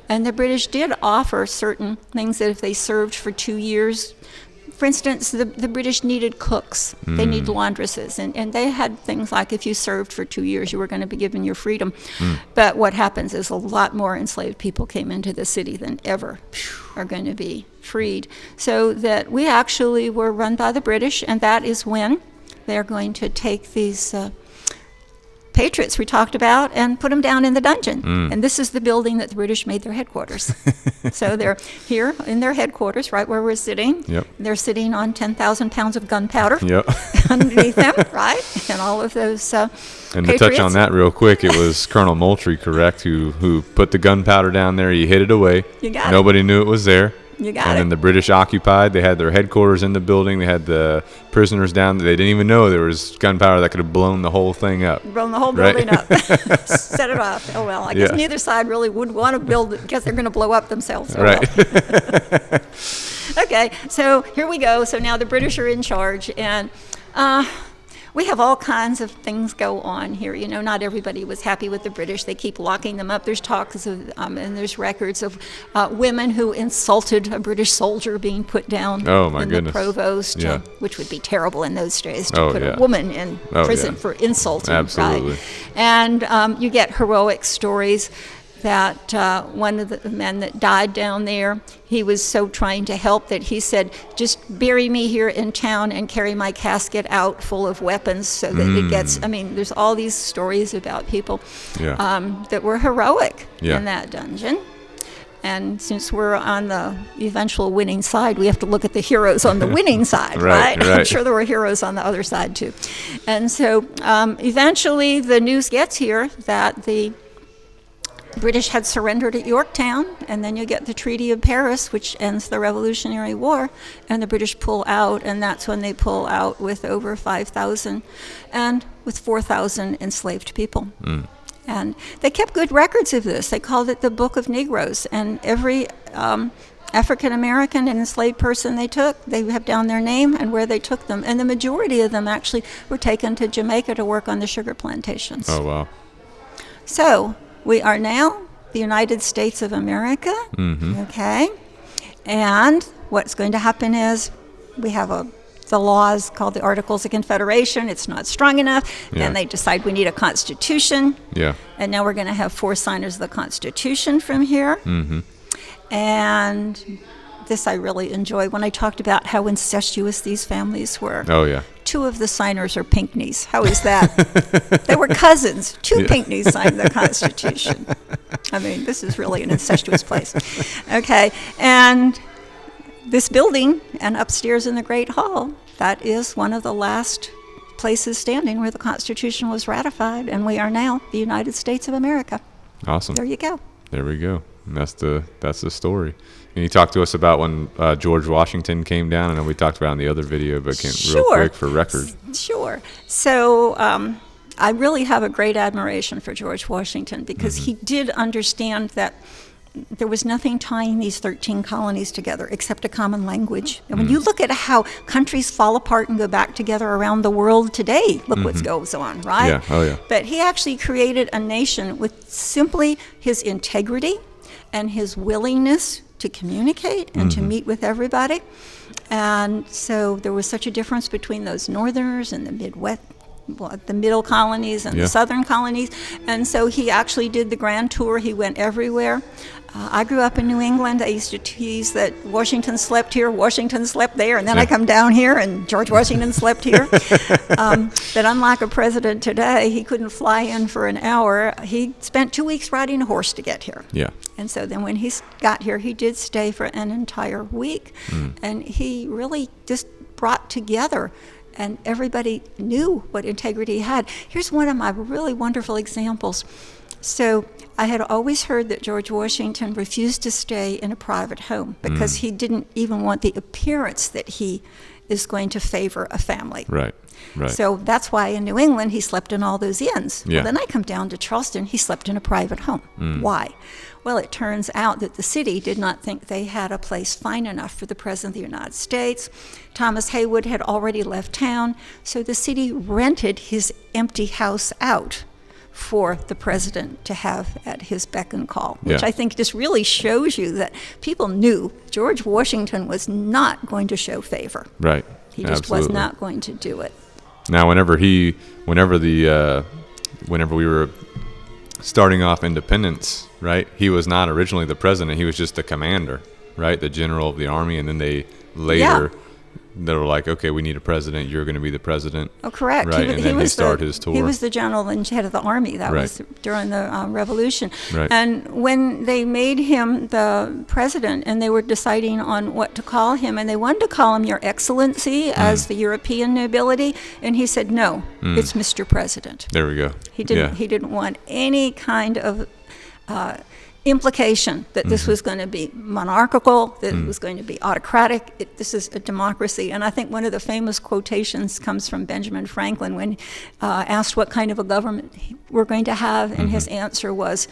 And the British did offer certain things that if they served for 2 years, for instance, the British needed cooks. They need laundresses. And they had things like if you served for 2 years, you were going to be given your freedom. But what happens is a lot more enslaved people came into the city than ever are going to be freed. So that we actually were run by the British, and that is when they're going to take these patriots we talked about and put them down in the dungeon. And this is the building that the British made their headquarters. So they're here in their headquarters, right where we're sitting. They're sitting on 10,000 pounds of gunpowder underneath them, right? And all of those and patriots. To touch on that real quick, it was Colonel Moultrie, correct, who put the gunpowder down there. He hid it away. Nobody knew it was there. You got and then the British occupied. They had their headquarters in the building. They had the prisoners down. They didn't even know there was gunpowder that could have blown the whole thing up. Blown the whole building up. Set it off. Oh, well, I guess neither side really would want to build it because they're going to blow up themselves. Oh, right. Well. Okay, so here we go. So now the British are in charge, and we have all kinds of things go on here. You know, not everybody was happy with the British. They keep locking them up. There's talks of, and there's records of women who insulted a British soldier being put down Oh, my in goodness. the provost, Yeah. Which would be terrible in those days to Oh, put yeah. a woman in Oh, prison yeah. for insulting. Absolutely. Right? And you get heroic stories that one of the men that died down there, he was so trying to help that he said, just bury me here in town and carry my casket out full of weapons so that it gets, I mean, there's all these stories about people that were heroic in that dungeon. And since we're on the eventual winning side, we have to look at the heroes on the winning side, right? I'm sure there were heroes on the other side too. And so eventually the news gets here that the British had surrendered at Yorktown, and then you get the Treaty of Paris, which ends the Revolutionary War, and the British pull out, and that's when they pull out with over 5,000 and with 4,000 enslaved people. And they kept good records of this. They called it the Book of Negroes, and every African American and enslaved person they took, they have down their name and where they took them, and the majority of them actually were taken to Jamaica to work on the sugar plantations. Oh, wow. So we are now the United States of America, okay? And what's going to happen is we have the laws called the Articles of Confederation. It's not strong enough. Then they decide we need a constitution. Yeah. And now we're going to have 4 signers of the Constitution from here. And this I really enjoy when I talked about how incestuous these families were. Oh, yeah. 2 of the signers are Pinckneys. How is that? They were cousins. 2 Pinckneys signed the Constitution. I mean, this is really an incestuous place. Okay, and this building and upstairs in the Great Hall, that is one of the last places standing where the Constitution was ratified, and we are now the United States of America. Awesome. There you go. There we go. And that's the story. Can you talk to us about when George Washington came down? I know we talked about it in the other video, but real quick for record. Sure. So I really have a great admiration for George Washington because he did understand that there was nothing tying these 13 colonies together except a common language. And when you look at how countries fall apart and go back together around the world today, look what goes on, right? Yeah. Oh, yeah. But he actually created a nation with simply his integrity and his willingness to communicate and to meet with everybody. And so there was such a difference between those northerners and the Midwest, the middle colonies and the southern colonies. And so he actually did the grand tour. He went everywhere. I grew up in New England. I used to tease that Washington slept here, Washington slept there, and then I come down here and George Washington slept here. But unlike a president today, he couldn't fly in for an hour. He spent 2 weeks riding a horse to get here. Yeah. And so then when he got here, he did stay for an entire week. And he really just brought together, and everybody knew what integrity he had. Here's one of my really wonderful examples. So I had always heard that George Washington refused to stay in a private home because he didn't even want the appearance that he is going to favor a family. Right. So that's why in New England he slept in all those inns. Yeah. Well, then I come down to Charleston, he slept in a private home. Why? Well, it turns out that the city did not think they had a place fine enough for the President of the United States. Thomas Haywood had already left town, so the city rented his empty house out for the president to have at his beck and call, which I think just really shows you that people knew George Washington was not going to show favor. Right. He just was not going to do it. Now, whenever we were starting off independence, right, he was not originally the president. He was just the commander, right, the general of the army. And then they later, they were like, okay, we need a president. You're going to be the president. Oh, correct. Right, and then he started his tour. He was the general and head of the army. That was during the Revolution. Right. And when they made him the president and they were deciding on what to call him, and they wanted to call him Your Excellency as the European nobility, and he said, no, it's Mr. President. There we go. He didn't want any kind of implication that this was going to be monarchical, that it was going to be autocratic. This is a democracy. And I think one of the famous quotations comes from Benjamin Franklin when asked what kind of a government we're going to have, and his answer was,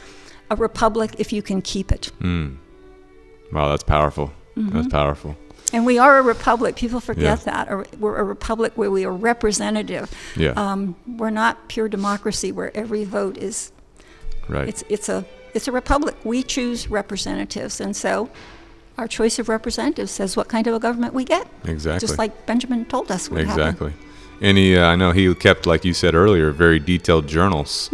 a republic if you can keep it. Wow, that's powerful. That's powerful. And we are a republic. People forget Yeah. that. We're a republic where we are representative. Yeah. We're not pure democracy where every vote is. Right. It's a republic. We choose representatives, and so our choice of representatives says what kind of a government we get. Exactly. Just like Benjamin told us would happen. Exactly. And I know he kept, like you said earlier, very detailed journals.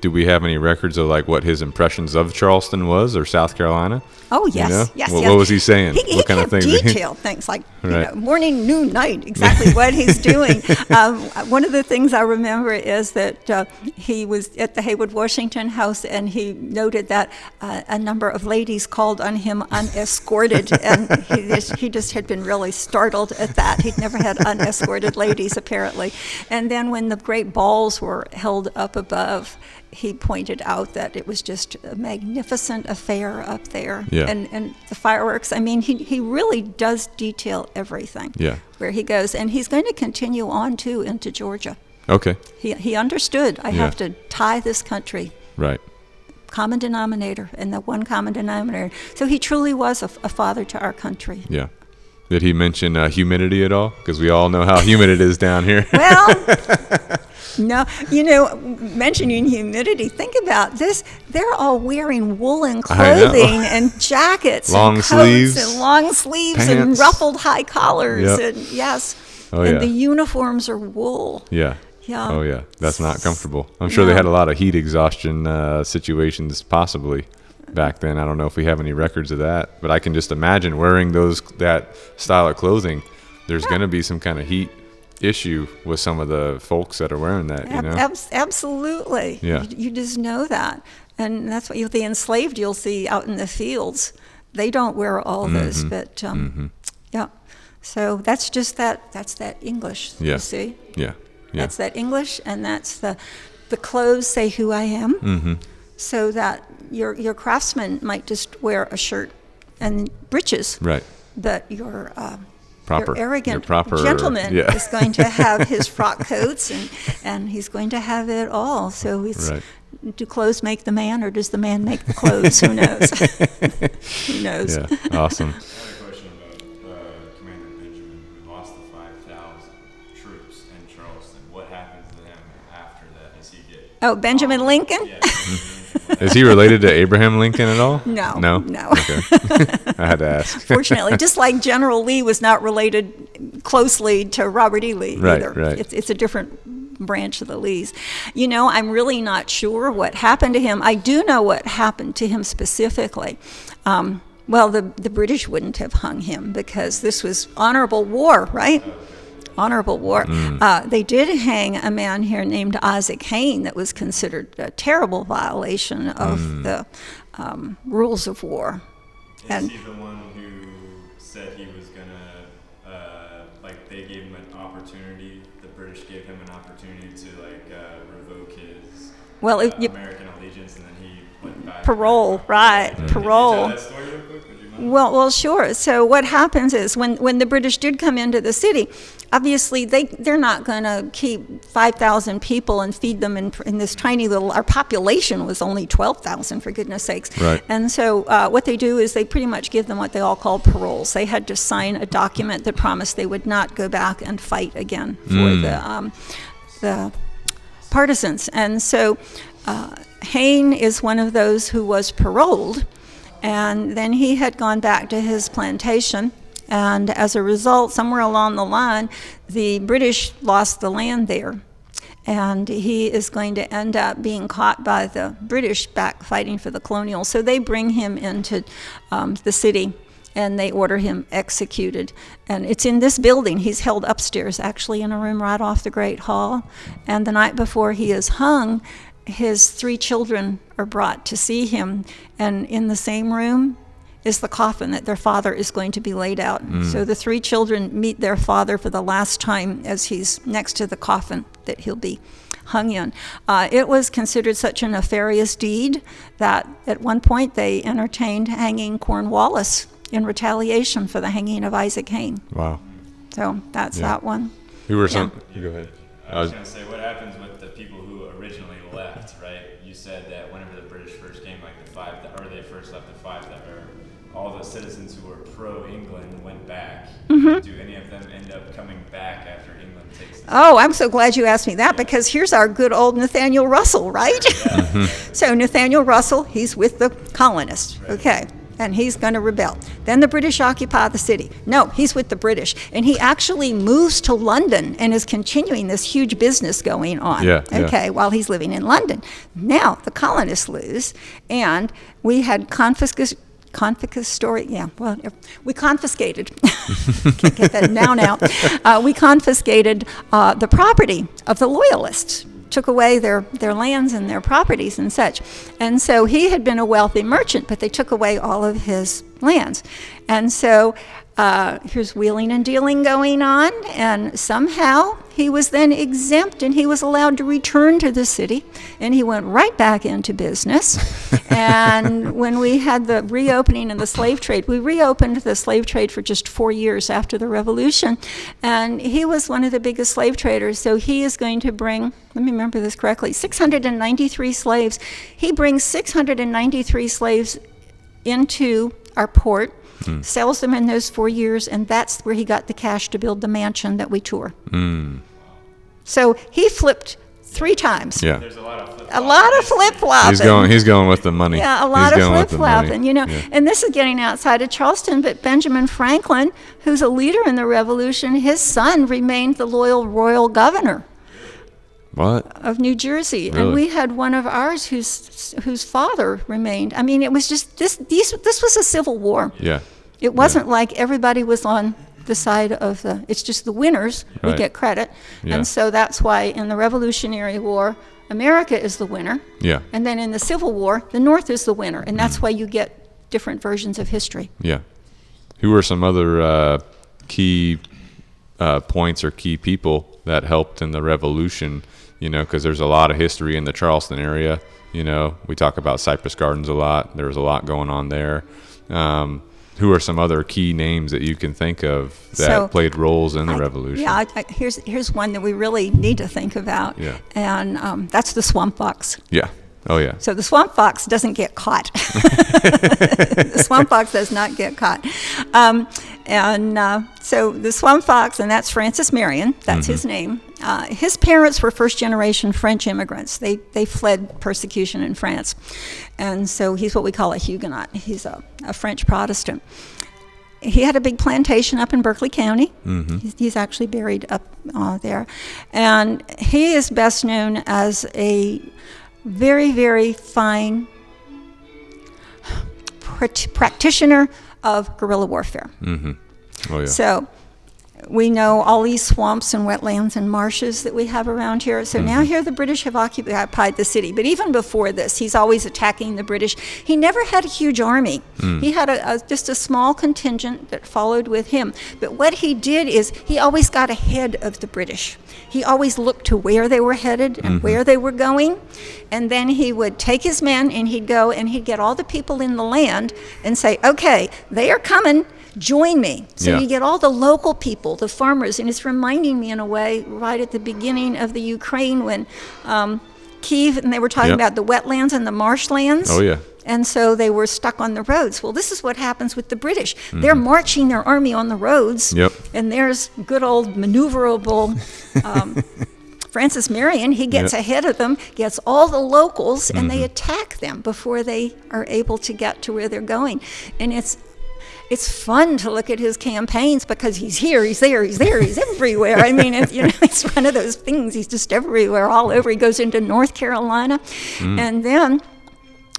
Do we have any records of like what his impressions of Charleston was, or South Carolina? Oh, yes, You know? yes, What, yes. what was he saying? He what kind of kept things? detailed things like Right. morning, noon, night, exactly what he's doing. One of the things I remember is that he was at the Haywood Washington House, and he noted that a number of ladies called on him unescorted, and he just had been really startled at that. He'd never had unescorted ladies, apparently. And then when the great balls were held up above, he pointed out that it was just a magnificent affair up there. Yeah. And the fireworks, I mean, he really does detail everything Yeah. where he goes. And he's going to continue on, too, into Georgia. Okay. He understood, I Yeah. have to tie this country, Right. common denominator, and the one common denominator. So he truly was a father to our country. Yeah. Did he mention humidity at all? Because we all know how humid it is down here. Well, no, mentioning humidity, think about this. They're all wearing woolen I know. clothing and jackets Long and coats sleeves, and long sleeves and pants. ruffled high collars. Yep. And yes, Oh, and yeah. the uniforms are wool. Yeah. Yeah. Oh, yeah. That's not comfortable. I'm sure they No. had a lot of heat exhaustion situations possibly back then. I don't know if we have any records of that, but I can just imagine wearing that style of clothing. There's going to be some kind of heat issue with some of the folks that are wearing that, you know? Absolutely. Yeah. You just know that. And that's what the enslaved you'll see out in the fields. They don't wear all those, but yeah. So that's just that's that English, Yeah. you see? Yeah. Yeah. That's that English, and that's the clothes say who I am, so that your craftsman might just wear a shirt and breeches, Right. but your Proper. arrogant Your proper, gentleman yeah. is going to have his frock coats, and he's going to have it all. So it's, Right. do clothes make the man, or does the man make the clothes? Who knows? Who knows? Yeah. Awesome. I had a question about Commander Benjamin, who lost the 5,000 troops in Charleston. What happens to him after that? Does he get... Oh, Benjamin Lincoln? Yeah, Benjamin Lincoln. Is he related to Abraham Lincoln at all? No. No? No. Okay. I had to ask. Fortunately, just like General Lee was not related closely to Robert E. Lee Right, either. right. It's a different branch of the Lees. I'm really not sure what happened to him. I do know what happened to him specifically. Well, the British wouldn't have hung him because this was honorable war, right? Honorable war. They did hang a man here named Isaac Hayne that was considered a terrible violation of the rules of war. Is he the one who said he was gonna, they gave him an opportunity, the British gave him an opportunity to, revoke his American allegiance, and then he went back? Parole, right, parole. Can you tell that story real quick? Would you mind? Well, sure. So what happens is when the British did come into the city, obviously they're not going to keep 5,000 people and feed them in this tiny little. Our population was only 12,000, for goodness sakes. Right. And so what they do is they pretty much give them what they all call paroles. They had to sign a document that promised they would not go back and fight again for the partisans. And so Hayne is one of those who was paroled. And then he had gone back to his plantation, and as a result, somewhere along the line, the British lost the land there, and he is going to end up being caught by the British back fighting for the colonials. So they bring him into the city, and they order him executed. And it's in this building. He's held upstairs, actually, in a room right off the Great Hall. And the night before he is hung, his 3 children are brought to see him, and in the same room is the coffin that their father is going to be laid out. So the 3 children meet their father for the last time as he's next to the coffin that he'll be hung in. It was considered such a nefarious deed that at one point they entertained hanging Cornwallis in retaliation for the hanging of Isaac Hayne. Wow. So that's Yeah. that one. Who were Yeah. some? Go ahead. I was going to say, what happens with the people who originally left, right? You said that whenever the British first came, they first left the all the citizens who were pro-England went back. Mm-hmm. Do any of them end up coming back after England takes the Oh, I'm so glad you asked me that, because here's our good old Nathaniel Russell, right? So Nathaniel Russell, he's with the colonists, okay, and he's going to rebel. Then the British occupy the city. No, he's with the British, and he actually moves to London and is continuing this huge business going on, okay, while he's living in London. Now the colonists lose, and we had we confiscated, can't get that noun out, we confiscated the property of the loyalists, took away their lands and their properties and such. And so he had been a wealthy merchant, but they took away all of his lands. And so here's wheeling and dealing going on, and somehow he was then exempt and he was allowed to return to the city, and he went right back into business. And when we had the reopening of the slave trade, we reopened the slave trade for just 4 years after the Revolution, and he was one of the biggest slave traders. So he is going to bring, let me remember this correctly, 693 slaves. He brings 693 slaves into our port, sells them in those 4 years, and that's where he got the cash to build the mansion that we tour. So he flipped 3 times. Yeah. There's a lot of flip-flopping. He's going with the money. Yeah, a lot of flip-flopping, you know. Yeah. And this is getting outside of Charleston, but Benjamin Franklin, who's a leader in the Revolution, his son remained the loyal royal governor. What? Of New Jersey. Really? And we had one of ours whose father remained. I mean, it was just, this was a civil war. Yeah. It wasn't like everybody was on the side of it's just the winners who get credit. Yeah. And so that's why in the Revolutionary War, America is the winner. Yeah. And then in the Civil War, the North is the winner. And that's why you get different versions of history. Yeah. Who are some other key points or key people that helped in the Revolution? You know, because there's a lot of history in the Charleston area. You know, we talk about Cypress Gardens a lot. There was a lot going on there. Who are some other key names that you can think of that played roles in the Revolution? Yeah, here's one that we really need to think about. Yeah. And that's the swamp fox. Yeah. Oh, yeah. So the swamp fox doesn't get caught. The swamp fox does not get caught. So the swamp fox, and that's Francis Marion, that's his name. His parents were first-generation French immigrants. They fled persecution in France. And so he's what we call a Huguenot. He's a French Protestant. He had a big plantation up in Berkeley County. He's actually buried up there. And he is best known as a very, very fine practitioner of guerrilla warfare. Oh, yeah. So we know all these swamps and wetlands and marshes that we have around here. So now here the British have occupied the city. But even before this, he's always attacking the British. He never had a huge army. He had just a small contingent that followed with him. But what he did is he always got ahead of the British. He always looked to where they were headed and where they were going. And then he would take his men and he'd go and he'd get all the people in the land and say, okay, they are coming. Join me. So you get all the local people, the farmers, and it's reminding me in a way right at the beginning of the Ukraine when Kyiv, and they were talking about the wetlands and the marshlands. Oh, yeah. And so they were stuck on the roads. Well, this is what happens with the British. They're marching their army on the roads, and there's good old maneuverable Francis Marion. He gets ahead of them, gets all the locals, and they attack them before they are able to get to where they're going. And it's fun to look at his campaigns because he's here, he's there, he's everywhere. I mean, it's one of those things. He's just everywhere, all over. He goes into North Carolina. And then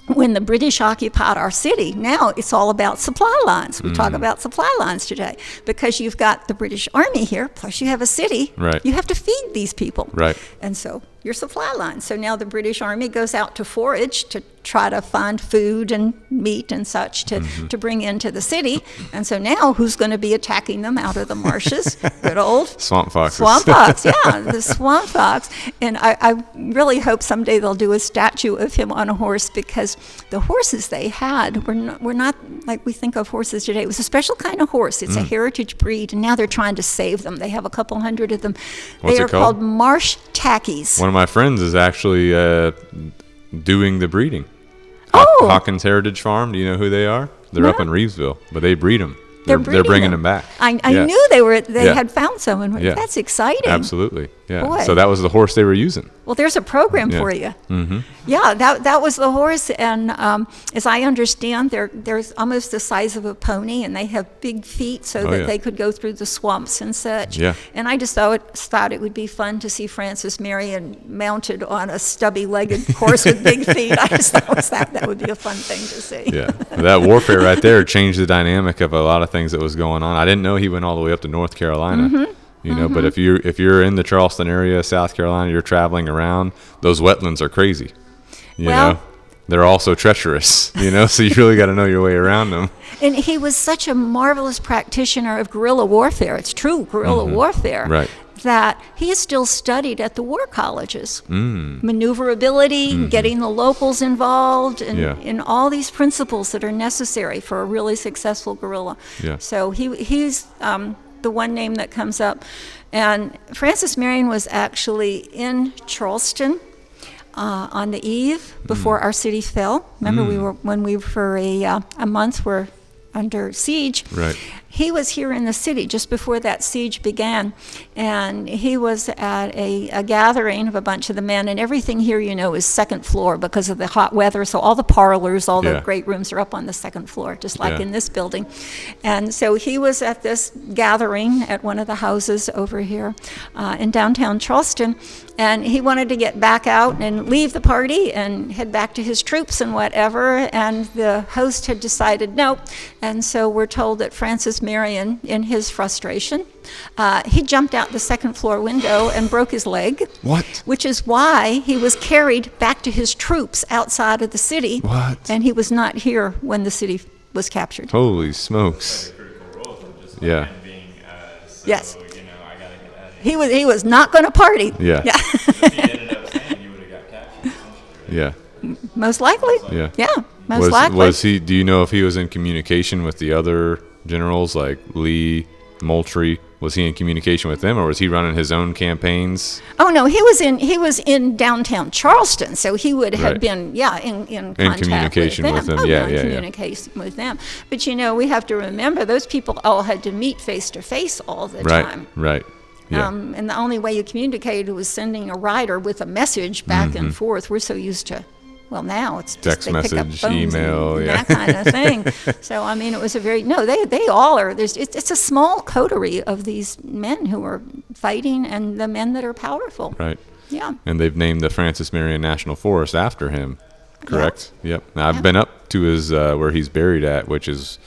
when the British occupied our city, now it's all about supply lines. We talk about supply lines today because you've got the British Army here, plus you have a city. Right. You have to feed these people. Right. And so your supply line. So now the British Army goes out to forage to try to find food and meat and such to bring into the city. And so now who's going to be attacking them out of the marshes? Good old swamp foxes. Swamp fox, yeah, the swamp fox. And I really hope someday they'll do a statue of him on a horse because the horses they had were not like we think of horses today. It was a special kind of horse. It's a heritage breed, and now they're trying to save them. They have a couple hundred of them. What's they are it called? marsh tackies. One of my friends is actually doing the breeding. Oh. Hawkins Heritage Farm. Do you know who they are? They're up in Reevesville, but they breed them. They're bringing them back. I knew they had found someone. Yeah. That's exciting. Absolutely. Yeah. Boy. So that was the horse they were using. Well, there's a program for you. Mm-hmm. Yeah, that was the horse, and as I understand, they're almost the size of a pony, and they have big feet so that they could go through the swamps and such. Yeah. And I just thought it would be fun to see Frances Marion mounted on a stubby-legged horse with big feet. I just thought that would be a fun thing to see. Yeah. That warfare right there changed the dynamic of a lot of things that was going on. I didn't know he went all the way up to North Carolina. Mm-hmm. You know, but if you're in the Charleston area, South Carolina, you're traveling around, those wetlands are crazy. You know, they're also treacherous, you know, so you really got to know your way around them. And he was such a marvelous practitioner of guerrilla warfare. It's true, guerrilla warfare. Right. That he is still studied at the war colleges. Maneuverability, getting the locals involved, and in all these principles that are necessary for a really successful guerrilla. Yeah. So he's the one name that comes up. And Frances Marion was actually in Charleston on the eve before our city fell. Remember, when we were for a month were under siege. Right. He was here in the city just before that siege began, and he was at a gathering of a bunch of the men, and everything here, you know, is second floor because of the hot weather, so all the parlors, all the great rooms are up on the second floor, just like in this building. And so he was at this gathering at one of the houses over here in downtown Charleston, and he wanted to get back out and leave the party and head back to his troops and whatever, and the host had decided no, and so we're told that Frances Marion, in his frustration, he jumped out the second floor window and broke his leg. What? Which is why he was carried back to his troops outside of the city. What? And he was not here when the city was captured. Holy smokes. Yeah. Yes. He was not going to party. Yeah. If he ended up staying, he would have got captured. Yeah. Most likely. Yeah. Yeah. Most likely. Was he? Do you know if he was in communication with the other generals like Lee, Moultrie? Was he in communication with them, or was he running his own campaigns? Oh no, he was in downtown Charleston, so he would have been in communication with them. In communication with them. But you know, we have to remember those people all had to meet face to face all the time. Right. Yeah. And the only way you communicated was sending a rider with a message back and forth. We're so used to, well, now it's just text message, email, and that kind of thing. So I mean, it was they all are. It's a small coterie of these men who are fighting, and the men that are powerful. Right. Yeah. And they've named the Frances Marion National Forest after him. Correct. Yep. Now, I've been up to his where he's buried at, which is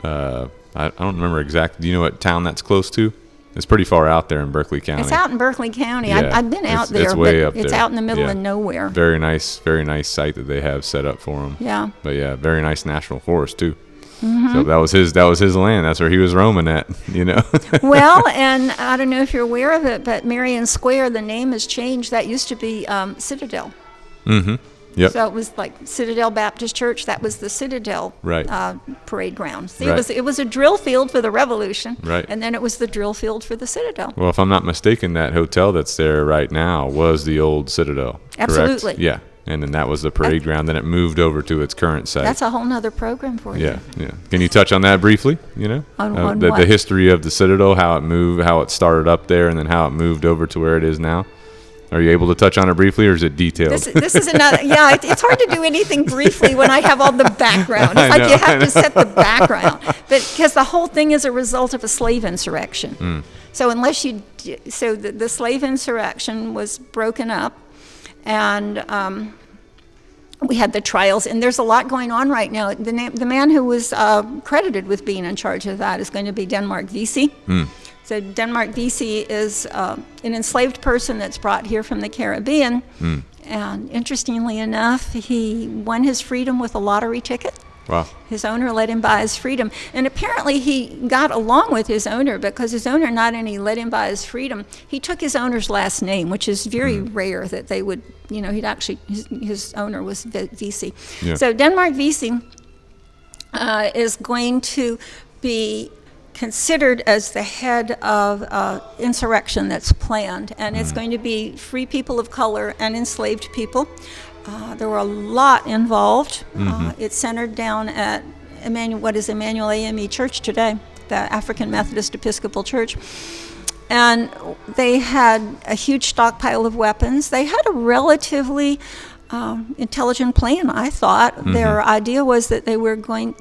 I don't remember exactly. Do you know what town that's close to? It's pretty far out there in Berkeley County. It's out in Berkeley County. Yeah. I've been out there, it's way but up it's there. out in the middle of nowhere. Very nice site that they have set up for him. Yeah. But yeah, very nice national forest too. Mm-hmm. So that was his land. That's where he was roaming at, you know. Well, and I don't know if you're aware of it, but Marion Square, the name has changed. That used to be Citadel. Mm-hmm. Yep. So it was like Citadel Baptist Church. That was the Citadel parade ground. See, it was a drill field for the Revolution, and then it was the drill field for the Citadel. Well, if I'm not mistaken, that hotel that's there right now was the old Citadel. Absolutely. Correct? Yeah, and then that was the parade ground. Then it moved over to its current site. That's a whole nother program for you. Yeah. Can you touch on that briefly? You know, on the history of the Citadel, how it moved, how it started up there, and then how it moved over to where it is now. Are you able to touch on it briefly, or is it detailed? This is another. Yeah, it's hard to do anything briefly when I have all the background. It's like you have to set the background, but because the whole thing is a result of a slave insurrection. So the slave insurrection was broken up, and we had the trials, and there's a lot going on right now. The man who was credited with being in charge of that is going to be Denmark Vesey. So Denmark Vesey is an enslaved person that's brought here from the Caribbean. And interestingly enough, he won his freedom with a lottery ticket. Wow. His owner let him buy his freedom. And apparently he got along with his owner because his owner not only let him buy his freedom, he took his owner's last name, which is very rare that they would, he'd actually, his owner was Vesey. Yeah. So Denmark Vesey is going to be considered as the head of insurrection that's planned, and it's going to be free people of color and enslaved people. There were a lot involved. It centered down at what is Emmanuel AME Church today, the African Methodist Episcopal Church. And they had a huge stockpile of weapons. They had a relatively intelligent plan, I thought. Mm-hmm. Their idea was that they were going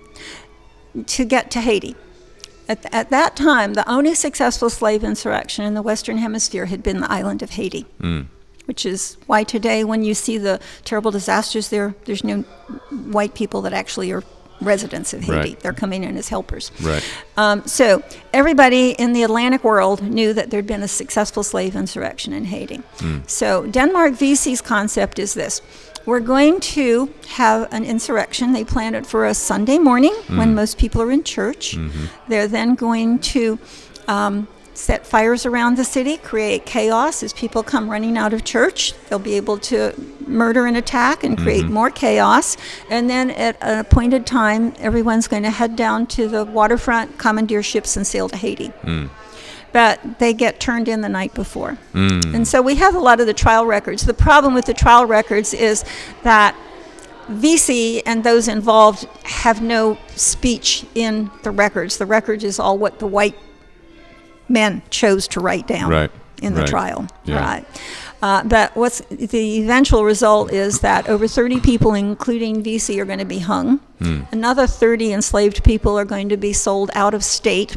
to get to Haiti. At that time, the only successful slave insurrection in the Western Hemisphere had been the island of Haiti, which is why today when you see the terrible disasters there, there's no white people that actually are residents of Haiti. Right. They're coming in as helpers. Right. So everybody in the Atlantic world knew that there'd been a successful slave insurrection in Haiti. So Denmark VC's concept is this. We're going to have an insurrection. They planned it for a Sunday morning when most people are in church. Mm-hmm. They're then going to set fires around the city, create chaos as people come running out of church. They'll be able to murder and attack and create more chaos. And then at an appointed time, everyone's going to head down to the waterfront, commandeer ships, and sail to Haiti. But they get turned in the night before. And so we have a lot of the trial records. The problem with the trial records is that VC and those involved have no speech in the records. The record is all what the white men chose to write down in the trial. Yeah. But what's the eventual result is that over 30 people, including VC, are going to be hung. Another 30 enslaved people are going to be sold out of state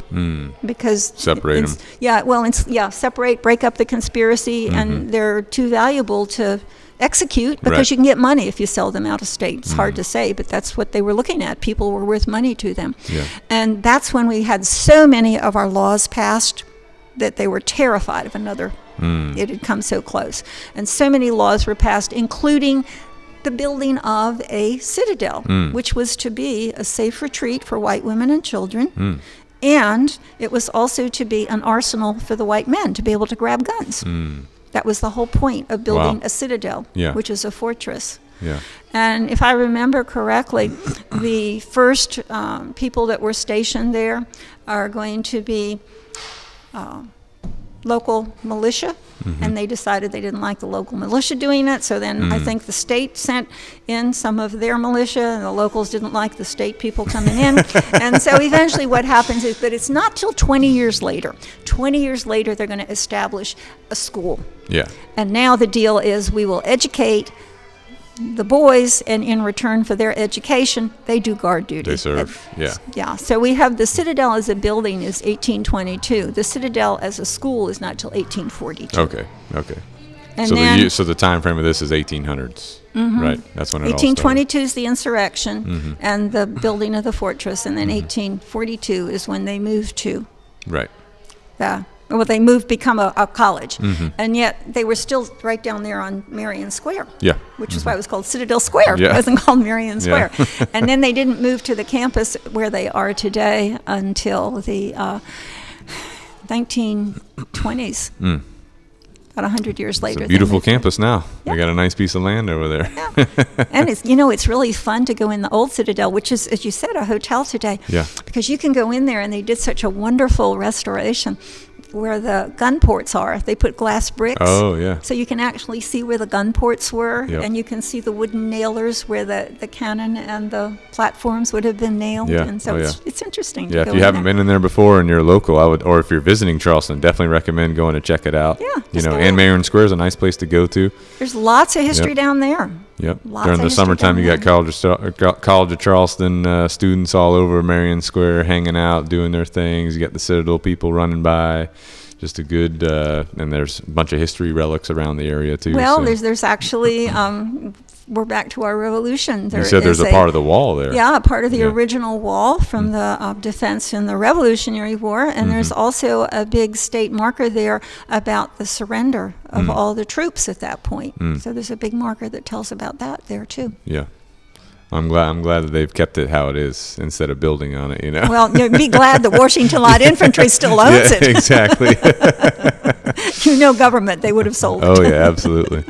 because separate them. Separate, break up the conspiracy, and they're too valuable to execute because you can get money if you sell them out of state. It's hard to say, but that's what they were looking at. People were worth money to them. Yeah. And that's when we had so many of our laws passed that they were terrified of another. It had come so close. And so many laws were passed, including the building of a citadel, which was to be a safe retreat for white women and children. And it was also to be an arsenal for the white men to be able to grab guns. That was the whole point of building a citadel, which is a fortress. Yeah. And if I remember correctly, the first people that were stationed there are going to be local militia, and they decided they didn't like the local militia doing it, so then I think the state sent in some of their militia, and the locals didn't like the state people coming in. And so eventually what happens is that it's not till 20 years later. 20 years later, they're going to establish a school. Yeah. And now the deal is we will educate the boys, and in return for their education, they do guard duty. They serve, Yeah, so we have the Citadel as a building is 1822. The Citadel as a school is not till 1842. Okay. And so then, so the time frame of this is 1800s, right? That's when it all started. 1822 is the insurrection and the building of the fortress, and then 1842 is when they moved to they moved, become a college. And yet they were still right down there on Marion Square, which is why it was called Citadel Square. It wasn't called Marion Square. And then they didn't move to the campus where they are today until the 1920s, about 100 years later. It's a beautiful campus now. They got a nice piece of land over there. And it's really fun to go in the old Citadel, which is, as you said, a hotel today. Because you can go in there, and they did such a wonderful restoration where the gun ports are. They put glass bricks. Oh, yeah. So you can actually see where the gun ports were, and you can see the wooden nailers where the cannon and the platforms would have been nailed. And so it's interesting. Yeah, if you haven't been in there before and you're local, or if you're visiting Charleston, definitely recommend going to check it out. And Marion Square is a nice place to go to. There's lots of history down there. During the summertime, you got College of Charleston students all over Marion Square hanging out, doing their things. You got the Citadel people running by. Just a good, and there's a bunch of history relics around the area too. Well, there's actually, we're back to our Revolution. You said there's a part of the wall there. Yeah, a part of the original wall from the defense in the Revolutionary War, and there's also a big state marker there about the surrender of all the troops at that point. So there's a big marker that tells about that there too. Yeah. I'm glad that they've kept it how it is instead of building on it, Well, you'd be glad that Washington Light Infantry still owns it. Exactly. Government, they would have sold it. Oh, yeah, absolutely.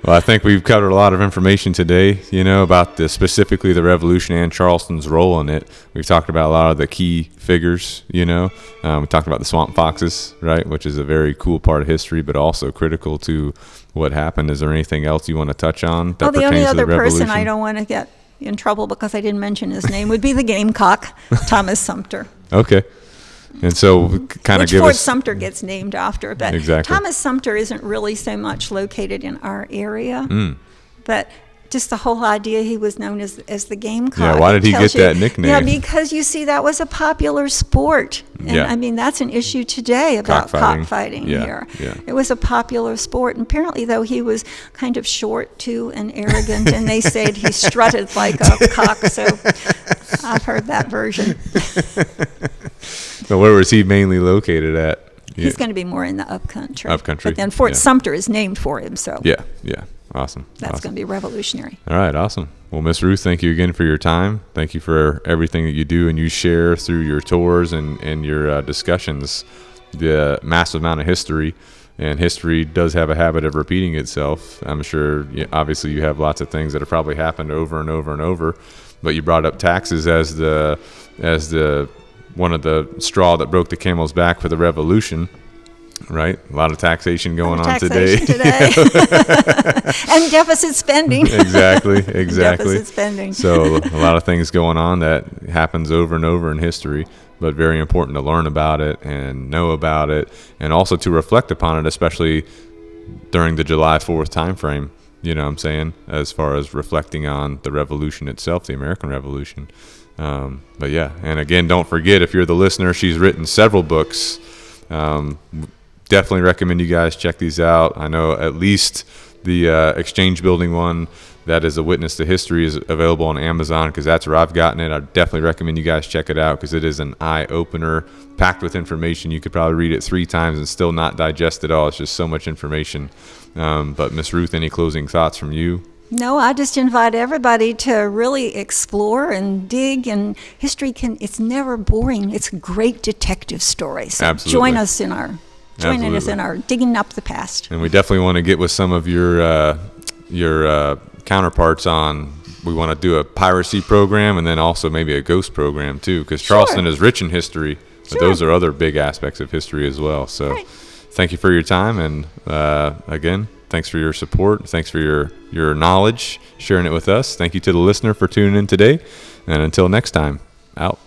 Well, I think we've covered a lot of information today, about specifically the Revolution and Charleston's role in it. We've talked about a lot of the key figures, we talked about the Swamp Foxes, right, which is a very cool part of history, but also critical to what happened. Is there anything else you want to touch on that pertains to the Revolution? The only other person I don't want to get in trouble because I didn't mention his name, would be the Gamecock, Thomas Sumter. Okay. And so kind of Which give Fort us... Sumter gets named after. But Exactly. Thomas Sumter isn't really so much located in our area. But just the whole idea he was known as the Gamecock. Yeah, why did he get that nickname? Yeah, because you see, that was a popular sport. And Yeah. I mean, that's an issue today about Cockfighting. cockfighting Yeah, here. yeah. It was a popular sport. And apparently, though, he was kind of short, too, and arrogant. And they said he strutted like a cock. So I've heard that version. So where was he mainly located at? He's going to be more in the upcountry. Upcountry, But then Fort yeah. Sumter is named for him. So Yeah. Awesome. that's Awesome. going to be revolutionary. All right, awesome. Well, Miss Ruth, thank you again for your time. Thank you for everything that you do and you share through your tours and your discussions. The massive amount of history, and history does have a habit of repeating itself. I'm sure, obviously, you have lots of things that have probably happened over and over and over, but you brought up taxes as the one of the straw that broke the camel's back for the Revolution. Right, a lot of taxation going on today. And deficit spending. Exactly. Deficit spending. So a lot of things going on that happens over and over in history, but very important to learn about it and know about it, and also to reflect upon it, especially during the July 4th time frame. You know what I'm saying? As far as reflecting on the revolution itself, the American Revolution. But yeah, and again, don't forget, if you're the listener, she's written several books. Definitely recommend you guys check these out. I know at least the Exchange Building one, that is A Witness to History, is available on Amazon, because that's where I've gotten it. I definitely recommend you guys check it out, because it is an eye-opener, packed with information. You could probably read it 3 times and still not digest it all. It's just so much information. But Miss Ruth, any closing thoughts from you? No, I just invite everybody to really explore and dig, and history it's never boring. It's a great detective story. So Absolutely. join us in our digging up the past. And we definitely want to get with some of your counterparts on, we want to do a piracy program and then also maybe a ghost program too, because Charleston is rich in history, but those are other big aspects of history as well. So thank you for your time, and again, thanks for your support. Thanks for your knowledge, sharing it with us. Thank you to the listener for tuning in today, and until next time, out.